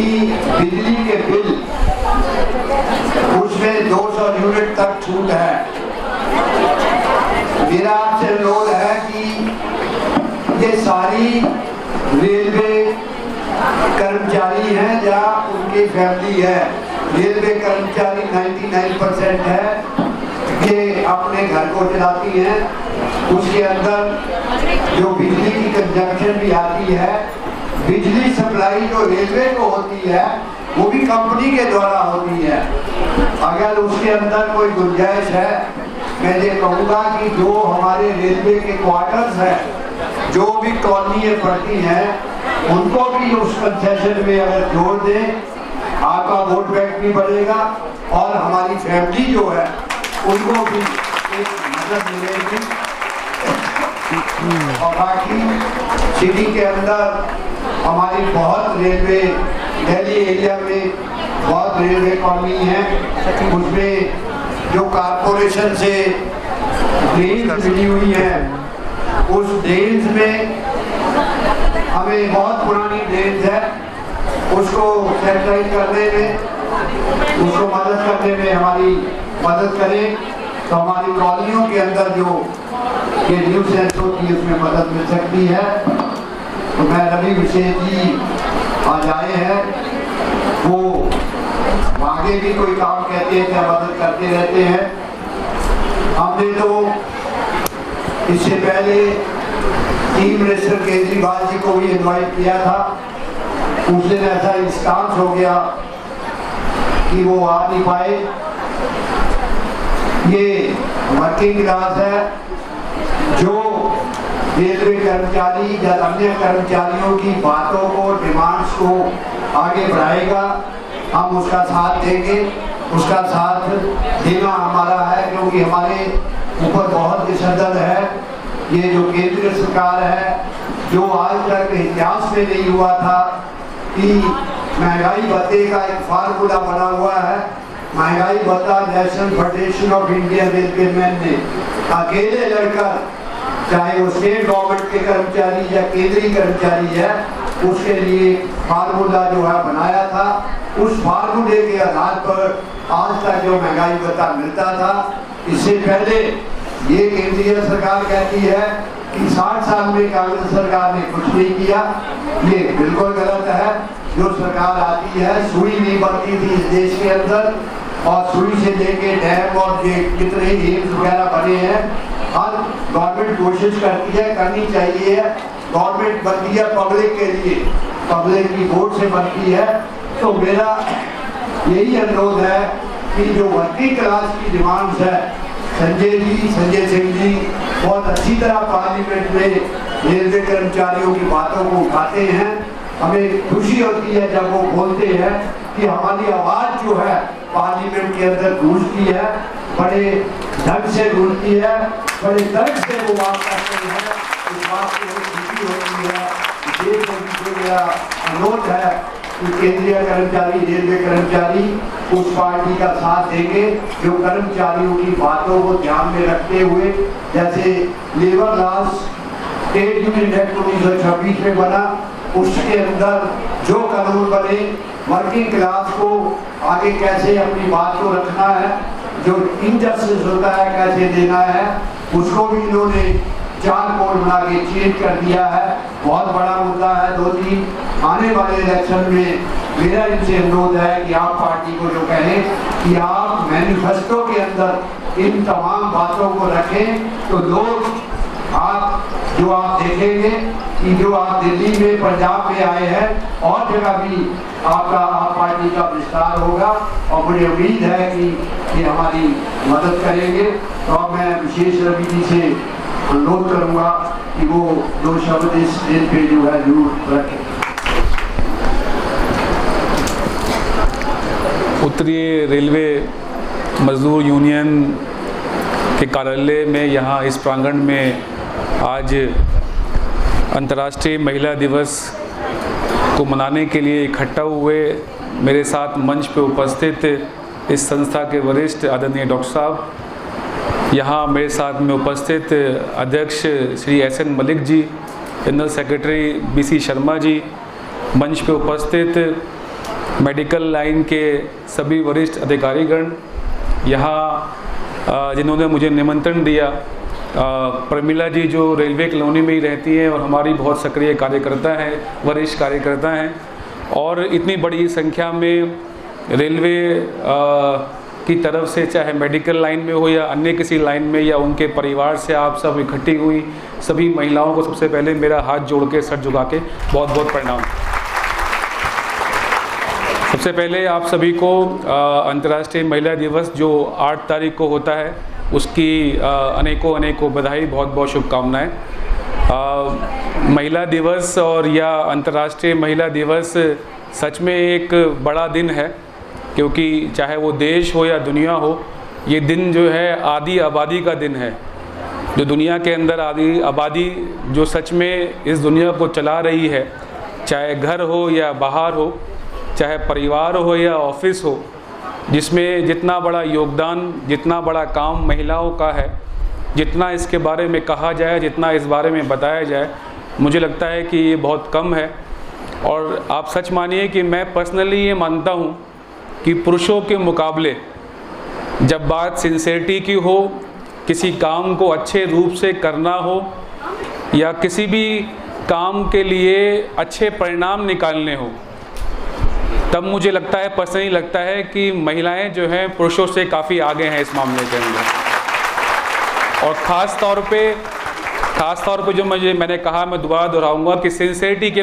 S6: बिजली के बिल, उसमें 200 यूनिट तक छूट है। मेरा आपसे अनुरोध है कि ये सारी रेलवे कर्मचारी हैं या उनकी फैमिली है, रेलवे कर्मचारी 99% है, ये अपने घर को चलाती हैं। उसके अंदर जो बिजली की कंजप्शन भी आती है, बिजली सप्लाई जो रेलवे को होती है वो भी कंपनी के द्वारा होती है। अगर उसके अंदर कोई गुंजाइश है, मैं ये कहूँगा कि जो हमारे रेलवे के क्वार्टर्स हैं, जो भी कॉलोनियाँ पड़ती हैं, उनको भी उस कंसेशन में अगर जोड़ दें, आपका वोट बैंक भी बढ़ेगा और हमारी फैमिली जो है उनको भी एक मदद मिलेगी। और बाकी सिटी के अंदर हमारी बहुत रेलवे, दिल्ली एरिया में बहुत रेलवे कॉलोनी है, उसमें जो कारपोरेशन से ड्रेन्स मिली हुई है, उस ड्रेन्स में हमें बहुत पुरानी ड्रेन्स है, उसको सैनिटाइज करने में, उसको मदद करने में हमारी मदद करें तो हमारी कॉलोनियों के अंदर जो ये न्यू सेंस होती है उसमें मदद मिल सकती है। तो मैं रवि विशेष जी आज आए हैं, वो आगे भी कोई काम कहते हैं क्या मदद करते रहते हैं। हमने तो इससे पहले चीफ मिनिस्टर केजरीवाल जी को भी इनवाइट किया था, उस दिन ऐसा इंस्टांस हो गया कि वो आ नहीं पाए। ये वर्किंग क्लास है जो रेलवे कर्मचारी या अन्य कर्मचारियों की बातों को, डिमांड्स को आगे बढ़ाएगा। हम उसका साथ देंगे, उसका साथ देना हमारा है, क्योंकि हमारे ऊपर बहुत निषेधन है। ये जो केंद्र सरकार है, जो आज तक इतिहास में नहीं हुआ था कि महंगाई भत्ते का एक फार्मूला बना हुआ है। महंगाई भत्ता national federation of Indian railwaymen ने अकेले लड़कर, चाहे वो स्टेट गवर्नमेंट के कर्मचारी या केंद्रीय कर्मचारी है, उसके लिए फार्मूला जो है बनाया था। उस फार्मूले के आधार पर आज तक जो महंगाई भत्ता मिलता था। इससे पहले ये केंद्रीय सरकार कहती है कि 60 साल में कांग्रेस सरकार ने कुछ नहीं किया। ये बिल्कुल गलत है। जो सरकार आती है, सुई नहीं बनती थी इस देश के अंदर, और सुई से लेके डैम और कितने एम्स वगैरह बने हैं। हर गवर्नमेंट कोशिश करती है, करनी चाहिए। गवर्नमेंट बनती है पब्लिक के लिए, पब्लिक की वोट से बनती है। तो मेरा यही अनुरोध है कि जो वर्किंग क्लास की डिमांड्स है, संजय सिंह जी बहुत अच्छी तरह पार्लियामेंट में रेलवे कर्मचारियों की बातों को उठाते हैं। हमें खुशी होती है जब वो बोलते हैं कि हमारी आवाज़ जो है पार्लियामेंट के अंदर गूंजती है, बड़े ढंग से गूंजती है, बड़े दर्द से वो बात करते हैं। इस बात की हमें खुशी होती है। देश में मेरा अनुरोध है कि केंद्रीय कर्मचारी, रेलवे कर्मचारी उस पार्टी का साथ देंगे जो कर्मचारियों की बातों को ध्यान में रखते हुए, जैसे labour laws state union act 1926 में बना, उसके अंदर जो कानून बने, वर्किंग क्लास को आगे कैसे अपनी बात को रखना है, जो इनजस्टिस होता है कैसे देना है, उसको भी इन्होंने 4 कोड बना के चेंज कर दिया है। बहुत बड़ा मुद्दा है। 2-3 आने वाले इलेक्शन में मेरा इनसे अनुरोध है कि आप पार्टी को जो कहें कि आप मैनिफेस्टो के अंदर इन तमाम बातों को रखें, तो लोग आप देखेंगे कि जो आप दिल्ली में, पंजाब में आए हैं, और जगह भी आप पार्टी का विस्तार होगा। और मुझे उम्मीद है कि ये हमारी मदद करेंगे। तो अब मैं विशेष रवि जी से अनुरोध करूंगा कि वो 2 शब्द इस दिन पे जो है जरूर रखें।
S9: उत्तरी रेलवे मजदूर यूनियन के कार्यालय में यहाँ इस प्रांगण में आज अंतर्राष्ट्रीय महिला दिवस को मनाने के लिए इकट्ठा हुए मेरे साथ मंच पे उपस्थित इस संस्था के वरिष्ठ आदरणीय डॉक्टर साहब, यहाँ मेरे साथ में उपस्थित अध्यक्ष Shri SN Malik ji, general secretary BC Sharma ji, मंच पे उपस्थित मेडिकल लाइन के सभी वरिष्ठ अधिकारीगण, यहाँ जिन्होंने मुझे निमंत्रण दिया, प्रमिला जी जो रेलवे कॉलोनी में ही रहती हैं और हमारी बहुत सक्रिय कार्यकर्ता हैं, वरिष्ठ कार्यकर्ता हैं, और इतनी बड़ी संख्या में रेलवे की तरफ से, चाहे मेडिकल लाइन में हो या अन्य किसी लाइन में या उनके परिवार से आप सब इकट्ठी हुई सभी महिलाओं को सबसे पहले मेरा हाथ जोड़ के, सर झुका के बहुत बहुत प्रणाम। सबसे पहले आप सभी को अंतर्राष्ट्रीय महिला दिवस जो 8 तारीख को होता है उसकी अनेकों बधाई, बहुत बहुत शुभकामनाएं। महिला दिवस और या अंतर्राष्ट्रीय महिला दिवस सच में एक बड़ा दिन है, क्योंकि चाहे वो देश हो या दुनिया हो, ये दिन जो है आधी आबादी का दिन है। जो दुनिया के अंदर आधी आबादी जो सच में इस दुनिया को चला रही है, चाहे घर हो या बाहर हो, चाहे परिवार हो या ऑफिस हो, जिसमें जितना बड़ा योगदान, जितना बड़ा काम महिलाओं का है, जितना इसके बारे में कहा जाए, जितना इस बारे में बताया जाए, मुझे लगता है कि ये बहुत कम है। और आप सच मानिए कि मैं पर्सनली ये मानता हूँ कि पुरुषों के मुकाबले जब बात सिंसेरिटी की हो, किसी काम को अच्छे रूप से करना हो या किसी भी काम के लिए अच्छे परिणाम निकालने हो, तब मुझे लगता है, पर्सनली लगता है कि महिलाएं जो हैं पुरुषों से काफ़ी आगे हैं इस मामले के अंदर। और ख़ास तौर पे ख़ास तौर पे जो मैंने कहा, मैं दोबारा दोहराऊंगा कि सिंसेरिटी के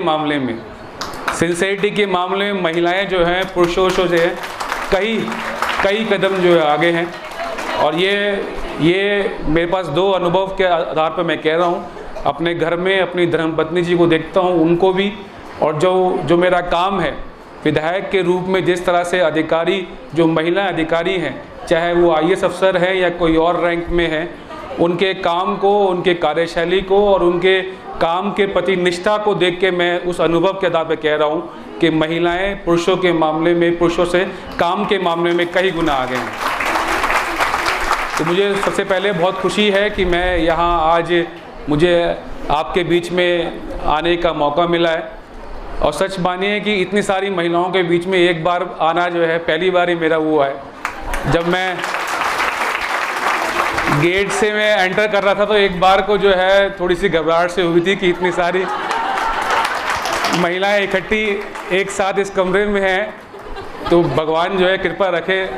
S9: मामले में महिलाएं जो हैं पुरुषों से कई कदम जो है आगे हैं। और ये मेरे पास 2 अनुभव के आधार पर मैं कह रहा हूँ। अपने घर में अपनी धर्मपत्नी जी को देखता हूँ, उनको भी, और जो मेरा काम है विधायक के रूप में, जिस तरह से अधिकारी, जो महिला अधिकारी हैं, चाहे वो IAS अफसर हैं या कोई और रैंक में हैं, उनके काम को, उनके कार्यशैली को और उनके काम के प्रति निष्ठा को देख के मैं उस अनुभव के आधार पर कह रहा हूँ कि महिलाएं पुरुषों के मामले में, पुरुषों से काम के मामले में कई गुना आगे हैं। तो मुझे सबसे पहले बहुत खुशी है कि मैं यहाँ आज, मुझे आपके बीच में आने का मौका मिला है। और सच मानिए कि इतनी सारी महिलाओं के बीच में एक बार आना जो है पहली बार ही मेरा हुआ है। जब मैं गेट से मैं एंटर कर रहा था तो एक बार को जो है थोड़ी सी घबराहट से हुई थी कि इतनी सारी महिलाएं इकट्ठी एक साथ इस कमरे में हैं, तो भगवान जो है कृपा रखे,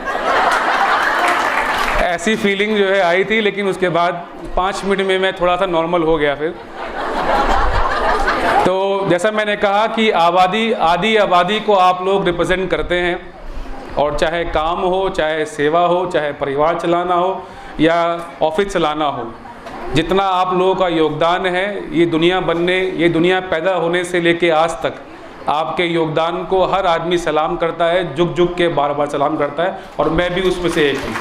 S9: ऐसी फीलिंग जो है आई थी। लेकिन उसके बाद 5 मिनट में मैं थोड़ा सा नॉर्मल हो गया। फिर तो जैसा मैंने कहा कि आधी आबादी को आप लोग रिप्रेजेंट करते हैं, और चाहे काम हो, चाहे सेवा हो, चाहे परिवार चलाना हो या ऑफिस चलाना हो, जितना आप लोगों का योगदान है, ये दुनिया पैदा होने से लेके आज तक आपके योगदान को हर आदमी सलाम करता है, झुक झुक के बार बार सलाम करता है, और मैं भी उसमें से एक हूँ।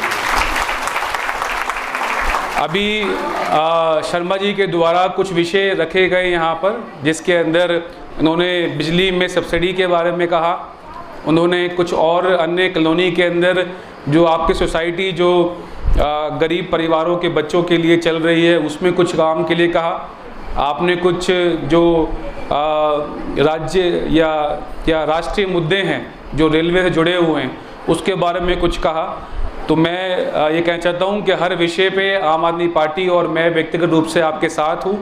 S9: अभी शर्मा जी के द्वारा कुछ विषय रखे गए यहाँ पर, जिसके अंदर उन्होंने बिजली में सब्सिडी के बारे में कहा, उन्होंने कुछ और अन्य कॉलोनी के अंदर जो आपकी सोसाइटी जो गरीब परिवारों के बच्चों के लिए चल रही है उसमें कुछ काम के लिए कहा। आपने कुछ जो राज्य या राष्ट्रीय मुद्दे हैं जो रेलवे से जुड़े हुए हैं उसके बारे में कुछ कहा। तो मैं ये कहना चाहता हूँ कि हर विषय पे आम आदमी पार्टी और मैं व्यक्तिगत रूप से आपके साथ हूँ।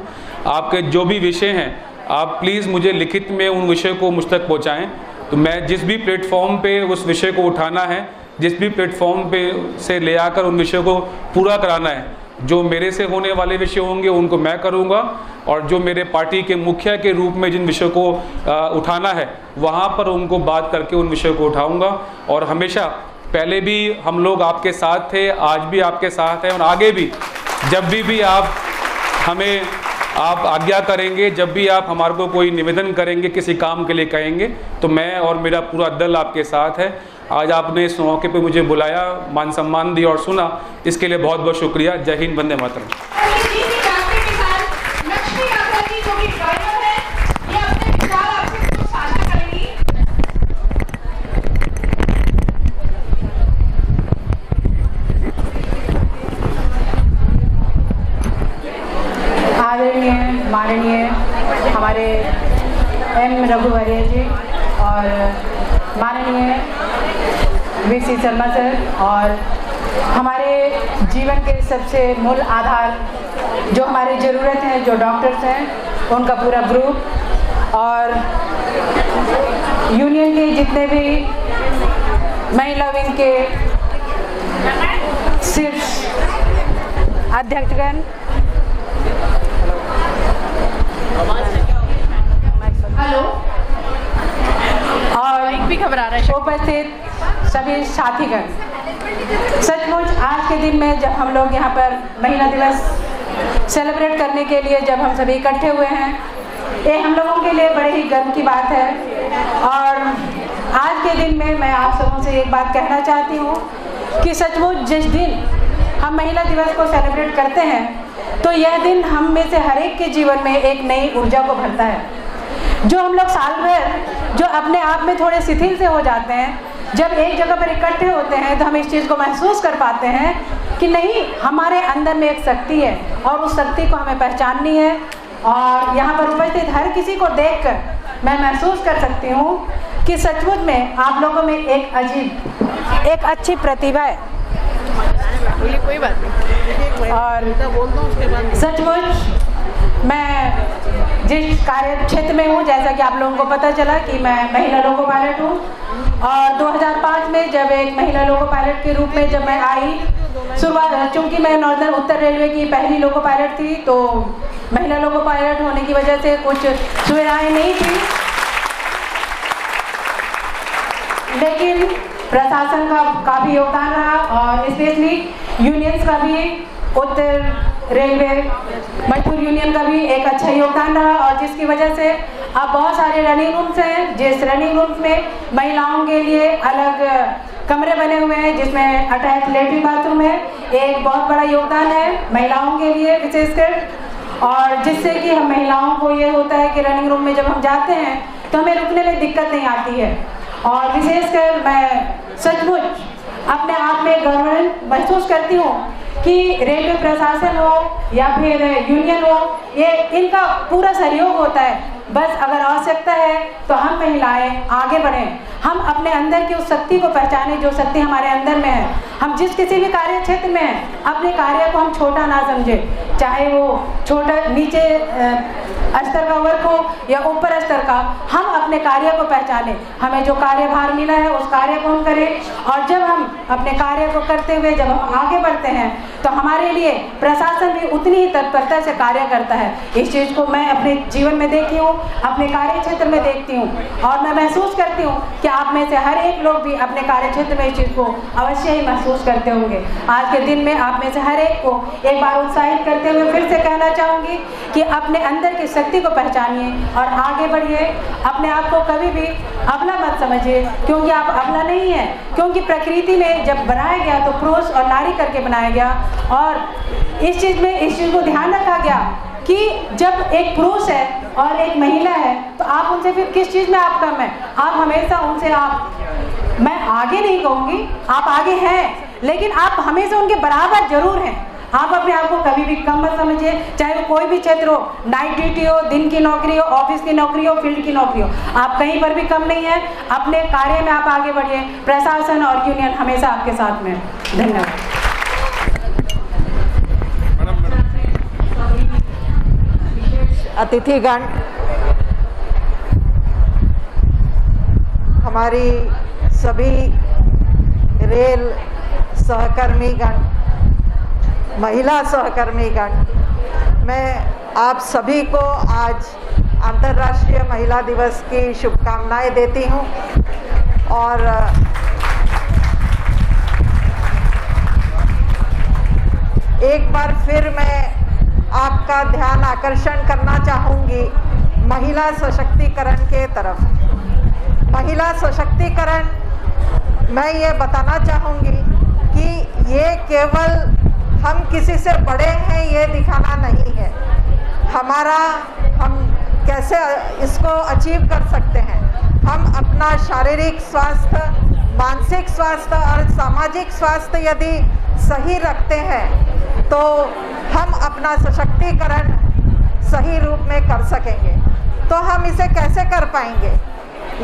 S9: आपके जो भी विषय हैं आप प्लीज़ मुझे लिखित में उन विषय को मुझ तक पहुँचाएँ। तो मैं जिस भी प्लेटफॉर्म पे उस विषय को उठाना है, जिस भी प्लेटफॉर्म पे से ले आकर उन विषयों को पूरा कराना है, जो मेरे से होने वाले विषय होंगे उनको मैं करूँगा, और जो मेरे पार्टी के मुखिया के रूप में जिन विषयों को उठाना है वहाँ पर उनको बात करके उन विषयों को उठाऊँगा। और हमेशा पहले भी हम लोग आपके साथ थे, आज भी आपके साथ हैं, और आगे भी जब भी आप आज्ञा करेंगे, जब भी आप हमारे को कोई निवेदन करेंगे, किसी काम के लिए कहेंगे, तो मैं और मेरा पूरा दल आपके साथ है। आज आपने इस मौके पे मुझे बुलाया, मान सम्मान दिया और सुना, इसके लिए बहुत बहुत शुक्रिया। जय हिंद, वंदे मातरम।
S10: आदरणीय माननीय हमारे एम रघुवरिया जी और माननीय VC शर्मा सर, और हमारे जीवन के सबसे मूल आधार जो हमारी ज़रूरत है, जो डॉक्टर्स हैं उनका पूरा ग्रुप, और यूनियन के जितने भी महिला विंग के शीर्ष अध्यक्षगण, हेलो, और
S2: भी घबरा रहा है,
S10: उपस्थित सभी साथीगण, सचमुच आज के दिन में जब हम लोग यहाँ पर महिला दिवस सेलिब्रेट करने के लिए जब हम सभी इकट्ठे हुए हैं, ये हम लोगों के लिए बड़े ही गर्व की बात है। और आज के दिन में मैं आप सबों से एक बात कहना चाहती हूँ कि सचमुच जिस दिन हम महिला दिवस को सेलिब्रेट करते हैं तो यह दिन हम में से हर एक के जीवन में एक नई ऊर्जा को भरता है। जो हम लोग साल भर जो अपने आप में थोड़े शिथिल से हो जाते हैं, जब एक जगह पर इकट्ठे होते हैं तो हम इस चीज़ को महसूस कर पाते हैं कि नहीं, हमारे अंदर में एक शक्ति है और उस शक्ति को हमें पहचाननी है। और यहाँ पर उपस्थित हर किसी को देखकर मैं महसूस कर सकती हूँ कि सचमुच में आप लोगों में एक अच्छी प्रतिभा है।
S2: कोई बात नहीं।
S10: और सचमुच मैं जिस कार्य क्षेत्र में हूँ, जैसा कि आप लोगों को पता चला कि मैं महिला लोको पायलट हूँ, और 2005 में जब एक महिला लोको पायलट के रूप में जब मैं आई शुरुआत, चूँकि मैं नॉर्दर्न उत्तर रेलवे की पहली लोको पायलट थी, तो महिला लोको पायलट होने की वजह से कुछ सुविधाएं नहीं थी, लेकिन प्रशासन का काफ़ी योगदान रहा और स्पेशली यूनियंस का भी, उत्तर रेलवे मजदूर यूनियन का भी एक अच्छा योगदान रहा, और जिसकी वजह से अब बहुत सारे रनिंग रूम्स हैं, जिस रनिंग रूम्स में महिलाओं के लिए अलग कमरे बने हुए हैं, जिसमें अटैच लेटरिन बाथरूम है। एक बहुत बड़ा योगदान है महिलाओं के लिए विशेषकर, और जिससे कि हम महिलाओं को ये होता है कि रनिंग रूम में जब हम जाते हैं तो हमें रुकने में दिक्कत नहीं आती है। और विशेषकर मैं सचमुच अपने आप में गर्व महसूस करती हूँ कि रेलवे प्रशासन हो या फिर यूनियन हो, ये इनका पूरा सहयोग होता है। बस अगर आवश्यकता है तो हम महिलाएं आगे बढ़ें, हम अपने अंदर की उस शक्ति को पहचानें जो शक्ति हमारे अंदर में है। हम जिस किसी भी कार्य क्षेत्र में हैं, अपने कार्य को हम छोटा ना समझें, चाहे वो छोटा नीचे स्तर का वर्क हो या ऊपर स्तर का, हम अपने कार्य को पहचानें। हमें जो कार्यभार मिला है उस कार्य को हम करें, और जब हम अपने कार्य को करते हुए जब हम आगे बढ़ते हैं तो हमारे लिए प्रशासन भी उतनी ही तत्परता से कार्य करता है। इस चीज़ को मैं अपने जीवन में देखी हूँ, अपने कार्य क्षेत्र में देखती हूँ, और मैं महसूस करती हूँ कि आप में से हर एक लोग भी अपने कार्य क्षेत्र में इस चीज़ को अवश्य ही महसूस करते होंगे। आज के दिन में आप में से हर एक को एक बार उत्साहित करते हुए फिर से कहना चाहूँगी कि अपने अंदर की शक्ति को पहचानिए और आगे बढ़िए। अपने आप को कभी भी अबला मत समझिए, क्योंकि आप अबला नहीं है, क्योंकि प्रकृति में जब बनाया गया तो पुरुष और नारी करके बनाया गया, और इस चीज़ को ध्यान रखा गया कि जब एक पुरुष है और एक महिला है तो आप उनसे फिर किस चीज़ में आप कम है। आप हमेशा उनसे, मैं आगे नहीं कहूँगी, आप आगे हैं, लेकिन आप हमेशा उनके बराबर जरूर हैं। आप अपने आप को कभी भी कम मत समझिए, चाहे वो कोई भी क्षेत्र हो, नाइट ड्यूटी हो, दिन की नौकरी हो, ऑफिस की नौकरी हो, फील्ड की नौकरी हो, आप कहीं पर भी कम नहीं है। अपने कार्य में आप आगे बढ़िए, प्रशासन और यूनियन हमेशा आपके साथ में। धन्यवाद।
S11: अतिथिगण, हमारी सभी रेल सहकर्मीगण, महिला सहकर्मीगण, मैं आप सभी को आज अंतर्राष्ट्रीय महिला दिवस की शुभकामनाएं देती हूं। और एक बार फिर मैं आपका ध्यान आकर्षण करना चाहूँगी महिला सशक्तिकरण के तरफ। महिला सशक्तिकरण, मैं ये बताना चाहूँगी कि ये केवल हम किसी से बड़े हैं ये दिखाना नहीं है। हम कैसे इसको अचीव कर सकते हैं। हम अपना शारीरिक स्वास्थ्य, मानसिक स्वास्थ्य और सामाजिक स्वास्थ्य यदि सही रखते हैं तो हम अपना सशक्तिकरण सही रूप में कर सकेंगे। तो हम इसे कैसे कर पाएंगे?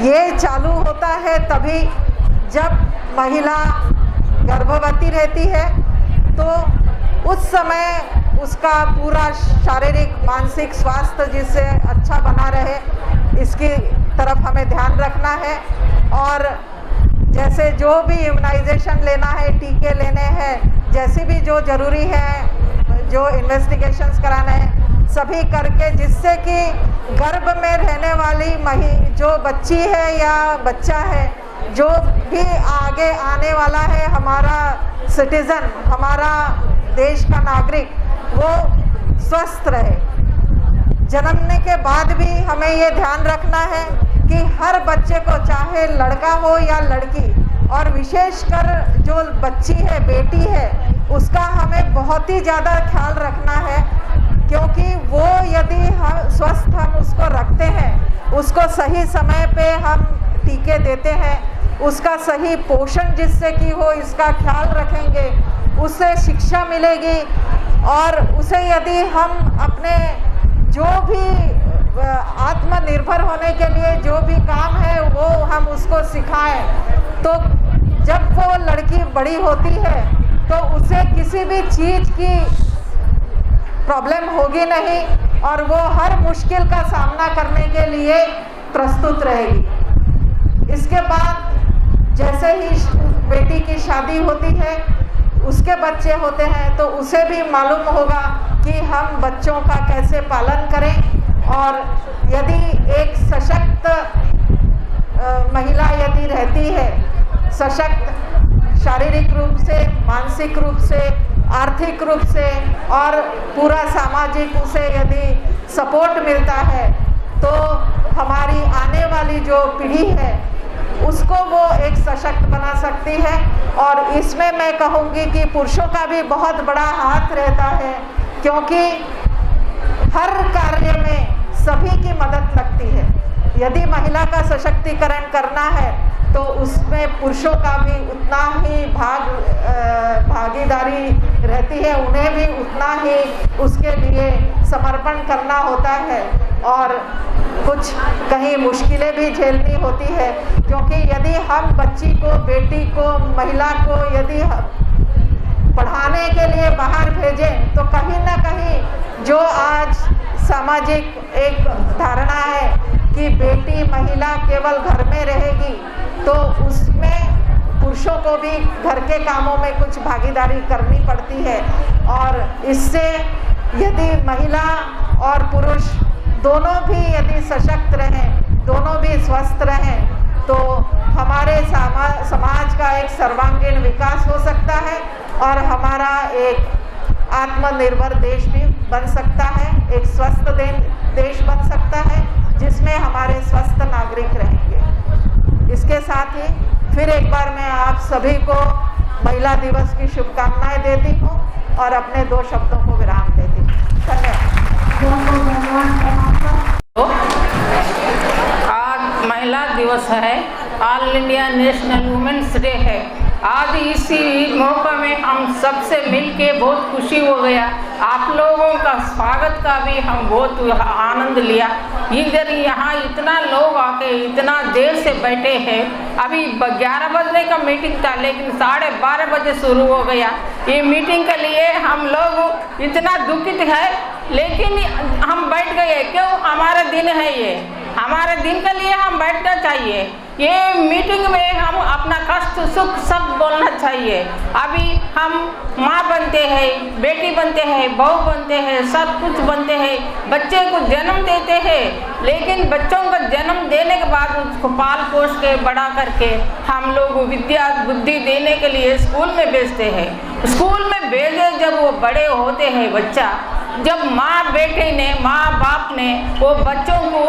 S11: ये चालू होता है तभी जब महिला गर्भवती रहती है, तो उस समय उसका पूरा शारीरिक मानसिक स्वास्थ्य जिससे अच्छा बना रहे, इसकी तरफ हमें ध्यान रखना है। और जैसे जो भी इम्यूनाइजेशन लेना है, टीके लेने हैं, जैसे भी जो ज़रूरी है, जो इन्वेस्टिगेशंस कराना है, सभी करके, जिससे कि गर्भ में रहने वाली जो बच्ची है या बच्चा है, जो भी आगे आने वाला है, हमारा सिटीज़न, हमारा देश का नागरिक, वो स्वस्थ रहे। जन्मने के बाद भी हमें ये ध्यान रखना है कि हर बच्चे को, चाहे लड़का हो या लड़की, और विशेषकर जो बच्ची है, बेटी है, उसका हमें बहुत ही ज़्यादा ख्याल रखना है, क्योंकि वो यदि स्वस्थ हम उसको रखते हैं, उसको सही समय पे हम टीके देते हैं, उसका सही पोषण जिससे कि हो, इसका ख्याल रखेंगे, उससे शिक्षा मिलेगी, और उसे यदि हम अपने जो भी आत्मनिर्भर होने के लिए जो भी काम है वो हम उसको सिखाएं, तो जब वो लड़की बड़ी होती है तो उसे किसी भी चीज़ की प्रॉब्लम होगी नहीं, और वो हर मुश्किल का सामना करने के लिए प्रस्तुत रहेगी। इसके बाद जैसे ही बेटी की शादी होती है, उसके बच्चे होते हैं तो उसे भी मालूम होगा कि हम बच्चों का कैसे पालन करें। और यदि एक सशक्त महिला यदि रहती है, सशक्त शारीरिक रूप से, मानसिक रूप से, आर्थिक रूप से और पूरा सामाजिक उसे यदि सपोर्ट मिलता है तो हमारी आने वाली जो पीढ़ी है उसको वो एक सशक्त बना सकती है। और इसमें मैं कहूँगी कि पुरुषों का भी बहुत बड़ा हाथ रहता है, क्योंकि हर कार्य में सभी की मदद लगती है। यदि महिला का सशक्तिकरण करना है तो उसमें पुरुषों का भी उतना ही भागीदारी रहती है, उन्हें भी उतना ही उसके लिए समर्पण करना होता है और कुछ कहीं मुश्किलें भी झेलनी होती है। क्योंकि यदि हम बच्ची को, बेटी को, महिला को यदि पढ़ाने के लिए बाहर भेजें तो कहीं ना कहीं जो आज सामाजिक एक धारणा है कि बेटी महिला केवल घर में रहेगी, तो उसमें पुरुषों को भी घर के कामों में कुछ भागीदारी करनी पड़ती है। और इससे यदि महिला और पुरुष दोनों भी यदि सशक्त रहें, दोनों भी स्वस्थ रहें, तो हमारे समाज का एक सर्वांगीण विकास हो सकता है और हमारा एक आत्मनिर्भर देश भी बन सकता है, एक स्वस्थ देश बन सकता है जिसमें हमारे स्वस्थ नागरिक रहेंगे। इसके साथ ही फिर एक बार मैं आप सभी को महिला दिवस की शुभकामनाएं देती हूँ और अपने 2 शब्दों को विराम देती हूँ। धन्यवाद।
S12: आज महिला दिवस है, all India national women's day है। आज इसी मौका में हम सबसे मिलके बहुत खुशी हो गया। आप लोगों का स्वागत का भी हम बहुत आनंद लिया। इधर यहाँ इतना लोग आके इतना देर से बैठे हैं। अभी 11 बजने का मीटिंग था लेकिन 12:30 बजे शुरू हो गया। ये मीटिंग के लिए हम लोग इतना दुखित है, लेकिन हम बैठ गए। क्यों? हमारा दिन है ये, हमारे दिन के लिए हम बैठना चाहिए। ये मीटिंग में हम अपना कष्ट सुख सब बोलना चाहिए। अभी हम माँ बनते हैं, बेटी बनते हैं, बहू बनते हैं, सब कुछ बनते हैं, बच्चे को जन्म देते हैं, लेकिन बच्चों का जन्म देने के बाद उसको पाल पोष के बड़ा करके हम लोग विद्या बुद्धि देने के लिए स्कूल में भेजते हैं। स्कूल में भेजे जब वो बड़े होते हैं बच्चा, जब माँ बेटे ने, माँ बाप ने वो बच्चों को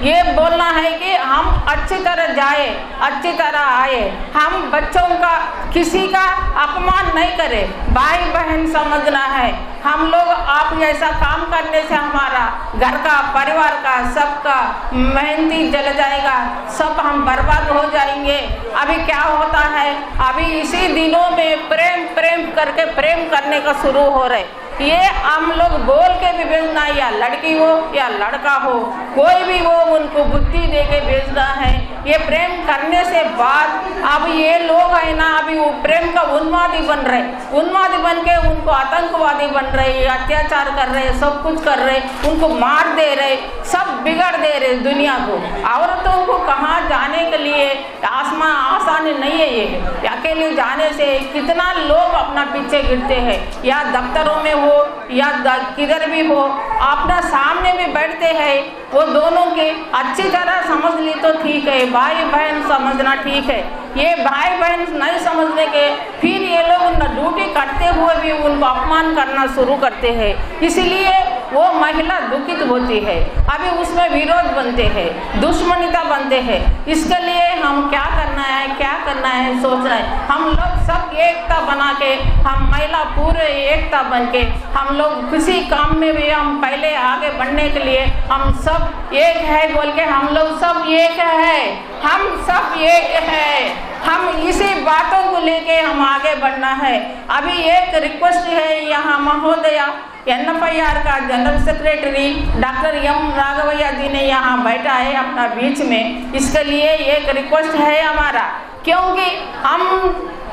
S12: ये बोलना है कि हम अच्छी तरह जाए, अच्छी तरह आए, हम बच्चों का किसी का अपमान नहीं करें, भाई बहन समझना है। हम लोग आप ऐसा काम करने से हमारा घर का, परिवार का, सबका मेहनती जल जाएगा, सब हम बर्बाद हो जाएंगे। अभी क्या होता है, अभी इसी दिनों में प्रेम प्रेम करके प्रेम करने का शुरू हो रहे। ये हम लोग बोल के भी भेजना, या लड़की हो या लड़का हो, कोई भी वो उनको बुद्धि दे के भेजना है। ये प्रेम करने से बाद अब ये लोग है ना, अभी वो प्रेम का उन्मादी बन रहे, उन्मादी बन के उनको आतंकवादी बन रहे, अत्याचार कर रहे, सब कुछ कर रहे, उनको मार दे रहे, सब बिगाड़ दे रहे दुनिया को। औरतों को कहाँ जाने के लिए आसमान आसानी नहीं है। ये अकेले जाने से कितना लोग अपना पीछे गिरते हैं, या दफ्तरों में हो या किधर भी हो, अपना सामने भी बैठते हैं। वो दोनों के अच्छी तरह समझ ली तो ठीक है, भाई बहन समझना ठीक है। ये भाई बहन नहीं समझने के फिर ये लोग उनका ड्यूटी करते हुए भी उनको अपमान करना शुरू करते हैं, इसलिए वो महिला दुखित होती है। अभी उसमें विरोध बनते हैं, दुश्मनीता बनते हैं। इसके लिए हम क्या करना है, क्या करना है सोचना है। हम लोग सब एकता बना के, हम महिला पूरे एकता बन के, हम लोग किसी काम में भी हम पहले आगे बढ़ने के लिए हम सब एक है बोल के, हम लोग सब एक है, हम सब एक है। हम इसी बातों को लेके हम आगे बढ़ना है। अभी एक रिक्वेस्ट है, यहाँ महोदया NFIR का general secretary doctor M Raghavaiah ji ने यहाँ बैठा है अपना बीच में। इसके लिए एक रिक्वेस्ट है हमारा, क्योंकि हम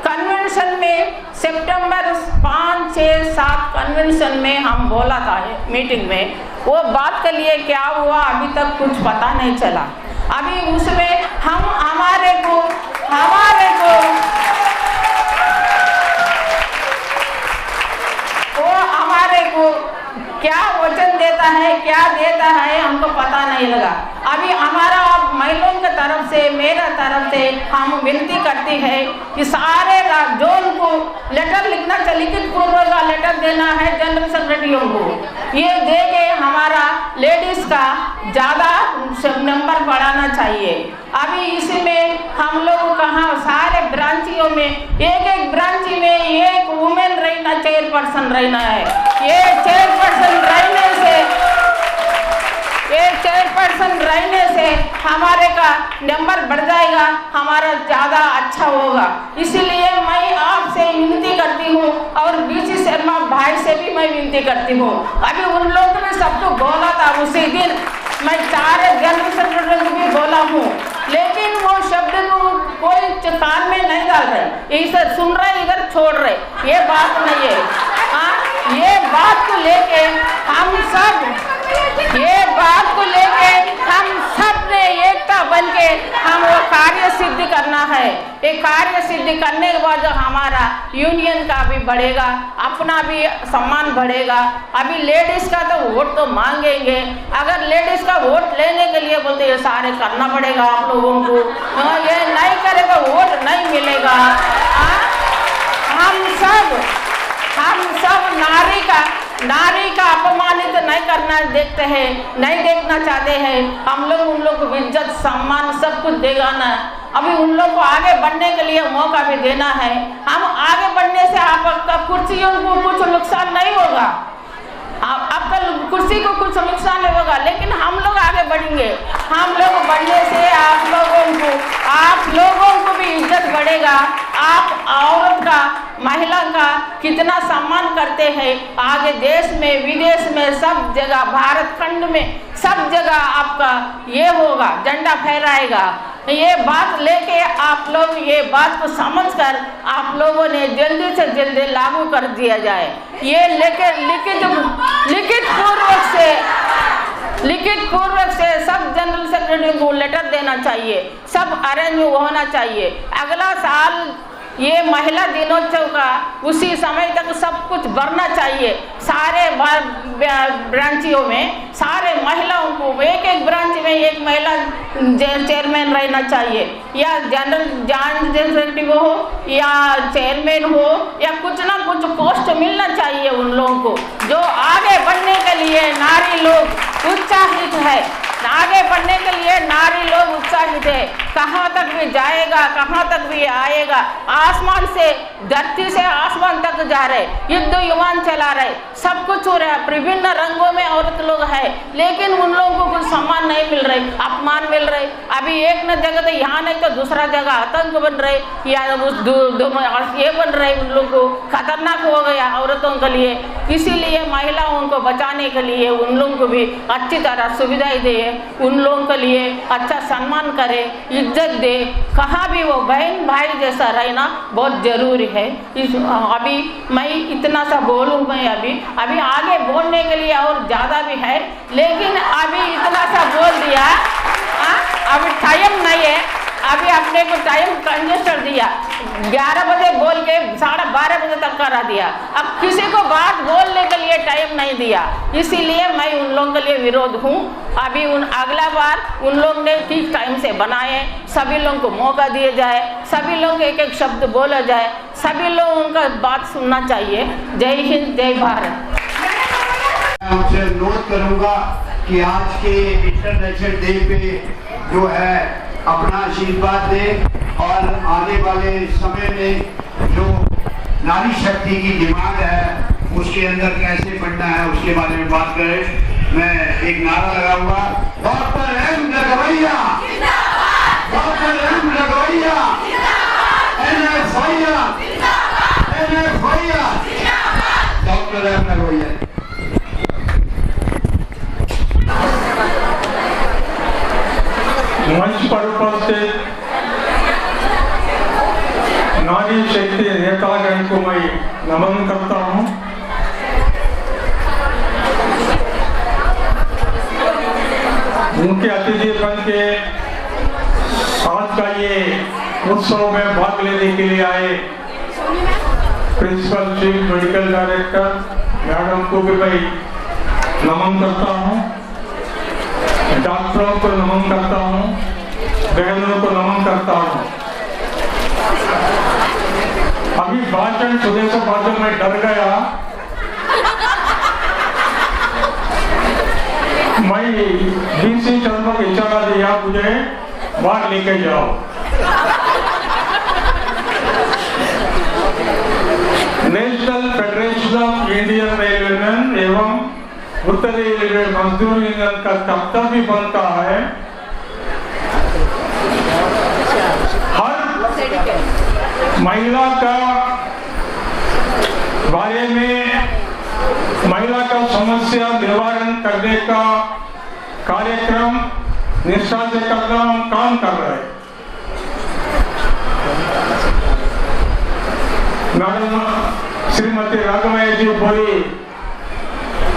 S12: कन्वेंशन में सितंबर 5, 6, 7 कन्वेंशन में हम बोला था मीटिंग में, वो बात के लिए क्या हुआ अभी तक कुछ पता नहीं चला। अभी उसमें हमारे को क्या वचन देता है, क्या देता है, हमको पता नहीं लगा। अभी हमारा महिलाओं की तरफ से, मेरा तरफ से हम विनती करती है कि सारे जो उनको लेटर लिखना चाहिए, लिखित पूर्वक का लेटर देना है जनरल सेक्रेटरियों को, ये दे के हमारा लेडीज का ज़्यादा नंबर बढ़ाना चाहिए। अभी इसमें हम लोग कहाँ सारे ब्रांचियों में एक ब्रांची में एक वुमेन रहना, चेयरपर्सन रहना है। ये चेयरपर्सन रहने से हमारे का नंबर बढ़ जाएगा, हमारा ज़्यादा अच्छा होगा। इसीलिए मैं आपसे विनती करती हूँ और बीसी शर्मा भाई से भी मैं विनती करती हूँ। अभी उन लोगों ने सबको बोला था उसी दिन, मैं सारे जनरल सेक्रेटरी को भी बोला हूँ, लेकिन वो शब्द को कोई कान में नहीं डाल रहे, इधर सुन रहे इधर छोड़ रहे, ये बात नहीं है। हाँ, ये बात को लेके हम सब ने एकता बन के हम वो कार्य सिद्ध करना है। ये कार्य सिद्ध करने के बाद हमारा यूनियन का भी बढ़ेगा, अपना भी सम्मान बढ़ेगा। अभी लेडीज का तो वोट तो मांगेंगे, अगर लेडीज का वोट लेने के लिए बोलते ये सारे करना पड़ेगा आप लोगों को, ये नहीं करेगा वोट नहीं मिलेगा। हम सब नारी का अपमानित नहीं करना देखते हैं, नहीं देखना चाहते हैं। हम लोग उन लोग को इज्जत सम्मान सब कुछ देगा ना। अभी उन लोग को आगे बढ़ने के लिए मौका भी देना है। हम आगे बढ़ने से आपका कुर्सियों को कुछ नुकसान नहीं होगा, आपका कुर्सी को कुछ नुकसान नहीं होगा, लेकिन हम लोग आगे बढ़ेंगे। हम लोग बढ़ने से आप लोगों को भी इज्जत बढ़ेगा। आप औरत का, महिला का कितना सम्मान करते हैं, आगे देश में विदेश में सब जगह, भारत खंड में सब जगह आपका ये होगा, झंडा फहराएगा। ये बात लेके आप लोग ये बात को समझकर आप लोगों ने जल्दी से जल्दी लागू कर दिया जाए। ये लेके लिखित पूर्वक से सब जनरल सेक्रेटरी को लेटर देना चाहिए, सब अरेंज होना चाहिए। अगला साल ये महिला दिनोत्सव का उसी समय तक सब कुछ बढ़ना चाहिए। सारे ब्रांचियों में सारे महिलाओं को एक ब्रांच में एक महिला चेयरमैन रहना चाहिए, या जनरल सेक्रेटरी हो या चेयरमैन हो, या कुछ ना कुछ पोस्ट मिलना चाहिए उन लोगों को, जो आगे बढ़ने के लिए नारी लोग उत्साहित है। आगे बढ़ने के लिए नारी लोग उत्साहित है। कहाँ तक भी जाएगा, कहाँ तक भी आएगा, आसमान से धरती से आसमान तक जा रहे, युद्ध विमान चला रहे, सब कुछ हो रहा है। विभिन्न रंगों में औरत लोग है, लेकिन उन लोगों को कुछ सम्मान नहीं मिल रहे, अपमान मिल रहे। अभी एक न जगह तो यहाँ नहीं तो दूसरा जगह आतंक बन रहे, या ये बन रहे, उन लोगों को खतरनाक हो गया औरतों के लिए। इसीलिए महिलाओं को बचाने के लिए उन लोगों को भी अच्छी तरह सुविधाएं दे, उन लोगों के लिए अच्छा सम्मान करे, इज्जत दे। कहाँ भी वो बहन भाई जैसा रहना बहुत जरूरी है। अभी मैं इतना सा बोलूँ, मैं अभी आगे बोलने के लिए और ज़्यादा भी है, लेकिन अभी इतना सा बोल दिया, अभी टाइम नहीं है। अभी अपने को टाइम कंजेस्टर दिया, 11 बजे बोल के 12:30 बजे तक करा दिया। अब किसी को बात बोलने के लिए टाइम नहीं दिया, इसीलिए मैं उन लोगों के लिए विरोध हूँ। अभी अगला बार उन लोग ने ठीक टाइम से बनाए, सभी लोगों को मौका दिया जाए, सभी लोग एक शब्द बोला जाए, सभी लोग उनका बात सुनना चाहिए। जय हिंद, जय भारत।
S6: मैं आपसे अनुरोध करूँगा कि आज के इंटरनेशनल डे पे जो है अपना आशीर्वाद दें, और आने वाले समय में जो नारी शक्ति की डिमांड है उसके अंदर कैसे बढ़ना है उसके बारे में बात करें। मैं एक नारा लगाऊंगा, doctor M Raghavaiah, doctor M Raghavaiah, doctor M Raghavaiah.
S13: मंच पर उपस्थित नारी शक्ति नेतागण को मैं नमन करता हूँ। मुख्य अतिथि बन के आज का ये उत्सव में भाग लेने के लिए आए principal chief medical director madam को भी मैं नमन करता हूँ, डॉक्टरों को नमन करता हूँ, बहनों को नमन करता हूँ। अभी भाषण सुनने से बाद मैं डर गया, मैं डीसी शर्मा को इशारा दिया मुझे बाहर लेके जाओ। National federation of Indian railwaymen एवं उत्तरी रेलवे मजदूर यूनियन का दफ्तर भी बनता है। हर महिला का बारे में, महिला का समस्या निवारण करने का कार्यक्रम निष्ठा से करना हम काम कर रहे हैं। मैडम श्रीमती राघवैया जी बोली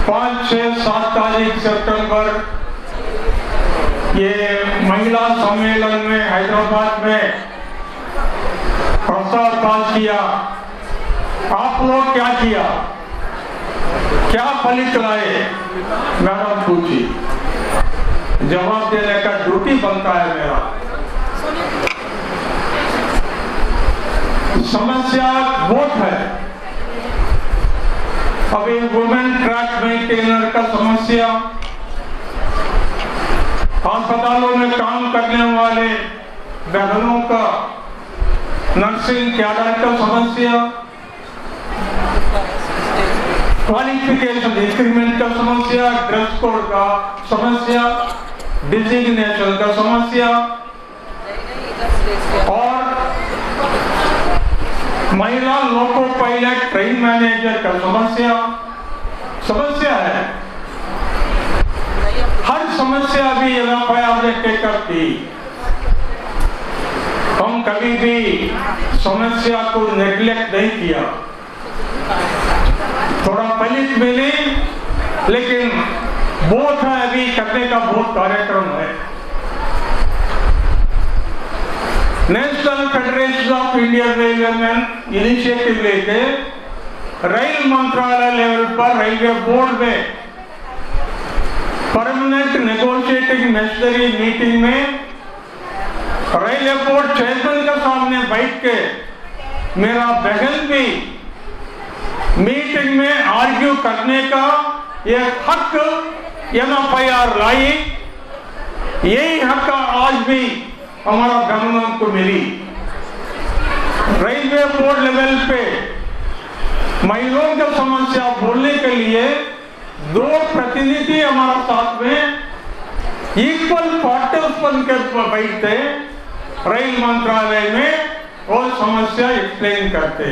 S13: 5, 6, 7 तारीख सितंबर ये महिला सम्मेलन में हैदराबाद में प्रस्ताव पास किया। आप लोग क्या किया, क्या फलित लाए? मैडम पूछी, जवाब देने का ड्यूटी बनता है मेरा। समस्या बहुत है। अभी वुमेन ट्रैक मेंटेनर का समस्या, अस्पतालों में काम करने वाले बहनों का नर्सिंग कैडर का समस्या, क्वालिफिकेशन इंक्रीमेंट का समस्या, ड्रेस कोड का समस्या, डिजिग्नेशन का समस्या और महिला लोको पायलट ट्रेन मैनेजर का समस्या है। हर समस्या भी एफआईआर ने करती। हम कभी भी समस्या को नेग्लेक्ट नहीं किया। थोड़ा फलित मिली, लेकिन बहुत है, अभी करने का बहुत कार्यक्रम है। National federation of Indian railwaymen initiative लेके रेल मंत्रालय लेवल पर रेलवे बोर्ड में परमानेंट नेगोशिएटिंग मशीनरी मीटिंग में रेलवे बोर्ड चेयरमैन के सामने बैठ के मेरा बहन भी मीटिंग में आर्ग्यू करने का एक हक एफआईआर लाई। यही हक आज भी हमारा बहनों को मिली। रेलवे बोर्ड लेवल पे महिलाओं की समस्या बोलने के लिए 2 प्रतिनिधि हमारा साथ में इक्वल पार्टिसिपेंट के बैठते रेल मंत्रालय में और समस्या एक्सप्लेन करते।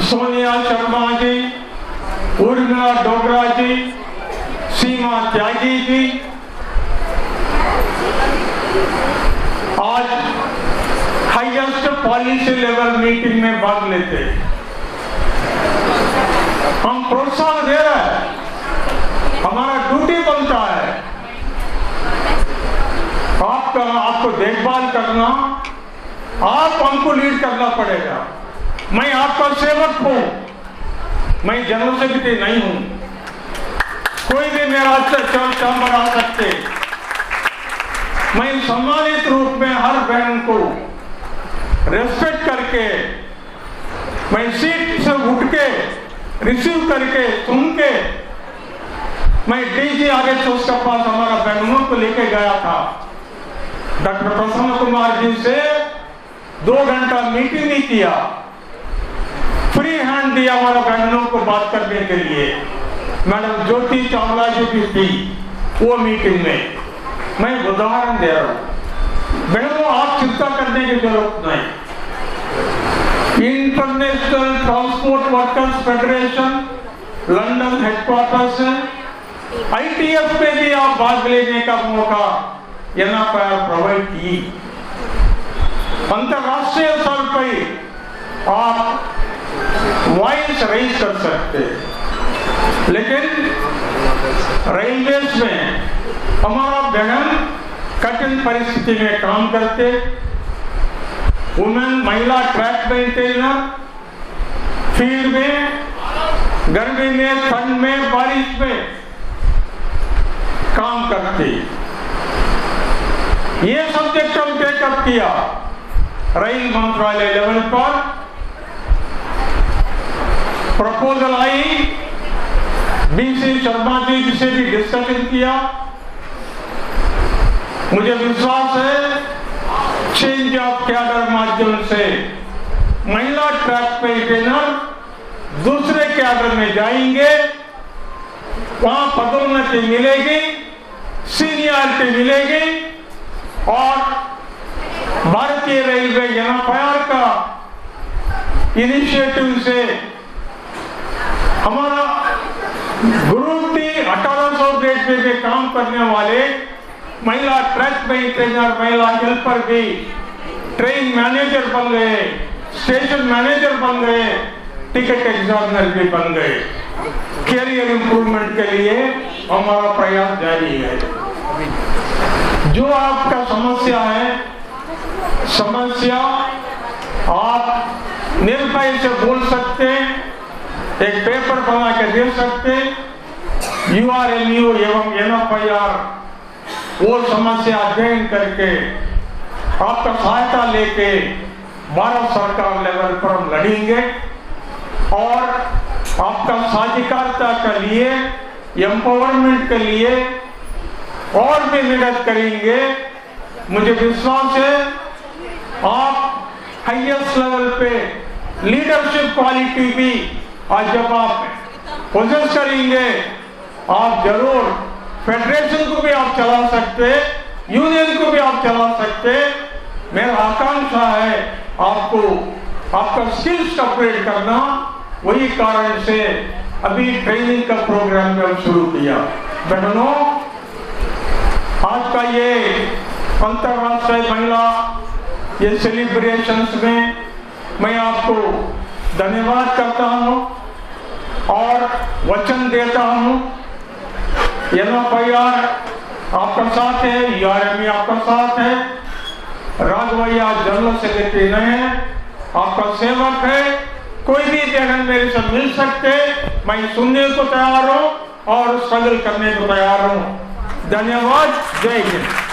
S13: सोनिया शर्मा जी, उर्मिला डोगरा जी, सीमा त्यागी जी आज हाईएस्ट पॉलिसी लेवल मीटिंग में भाग लेते। हम प्रोत्साहन दे रहे हैं, हमारा ड्यूटी बनता है। आपको देखभाल करना, आप हमको लीड करना पड़ेगा। मैं आपका सेवक हूं, मैं जनरल सेक्रेटरी नहीं हूं। कोई भी मेरा चर्चा बना सकते। मैं सम्मानित रूप में हर बहन को रेस्पेक्ट करके, मैं सीट से उठ के रिसीव करके सुन के, मैं डीजी आगे तो उसके पास हमारा बहनों को लेके गया था। डॉक्टर प्रसन्न कुमार जी से 2 घंटा मीटिंग नहीं किया, फ्री हैंड दिया हमारा बहनों को बात करने के लिए। मैडम ज्योति चावला जी भी थी वो मीटिंग में। मैं उदाहरण दे रहा हूं, बहनों आप चिंता करने की जरूरत नहीं। International transport workers federation London headquarter से ITF में भी आप भाग लेने का मौका एफआईआर प्रोवाइड की। अंतरराष्ट्रीय स्तर पर आप वॉइस रेज कर सकते, लेकिन रेलवेज में हमारा बहन कठिन परिस्थिति में काम करते। वुमेन महिला ट्रैक मेंटेनर, फील्ड में गर्मी में, ठंड में, बारिश में काम करती। ये सब्जेक्ट हम टेकअप किया रेल मंत्रालय लेवल पर, प्रपोजल आई, बीसी शर्मा जी से भी डिस्कशन किया। मुझे विश्वास है चेंज ऑफ कैडर माध्यम से महिला ट्रैक पे ट्रेनर दूसरे कैडर में जाएंगे, वहां पदोन्नति मिलेगी, सीनियरिटी मिलेगी और भारतीय रेलवे एनएफआईआर का इनिशिएटिव से हमारा ग्रुप डी 1800 ग्रेड पे भी काम करने वाले महिला ट्रैक मेंटेनर, महिला हेल्पर भी ट्रेन मैनेजर बन गए, स्टेशन मैनेजर बन गए, टिकट एग्जामिनर भी बन गए। कैरियर इंप्रूवमेंट के लिए हमारा प्रयास जारी है। जो आपका समस्या है, समस्या आप निर्भय से बोल सकते हैं, एक पेपर बना के दे सकते, URMU एवं एनएफआईआर वो समस्या अध्ययन करके आपका सहायता लेके भारत सरकार लेवल पर हम लड़ेंगे और आपका साधिकारिता के लिए, एम्पावरमेंट के लिए और भी मेहनत करेंगे। मुझे विश्वास है आप हाईएस्ट लेवल पे लीडरशिप क्वालिटी भी आज जब आप पोजेस करेंगे, आप जरूर फेडरेशन को भी आप चला सकते, यूनियन को भी आप चला सकते। मेरा आकांक्षा है आपको आपका स्किल्स अपग्रेड करना, वही कारण से अभी ट्रेनिंग का प्रोग्राम में शुरू किया। बहनों, आज का ये अंतर्राष्ट्रीय महिला ये सेलिब्रेशंस में मैं आपको धन्यवाद करता हूँ और वचन देता हूँ एनएफआईआर आपका साथ है, URMU आपका साथ है, राघवैया जनरल सेक्रेटरी हैं, आपका सेवक है। कोई भी बहन मेरे से मिल सकते, मैं सुनने को तैयार हूँ और स्ट्रगल करने को तैयार हूँ। धन्यवाद। जय हिंद।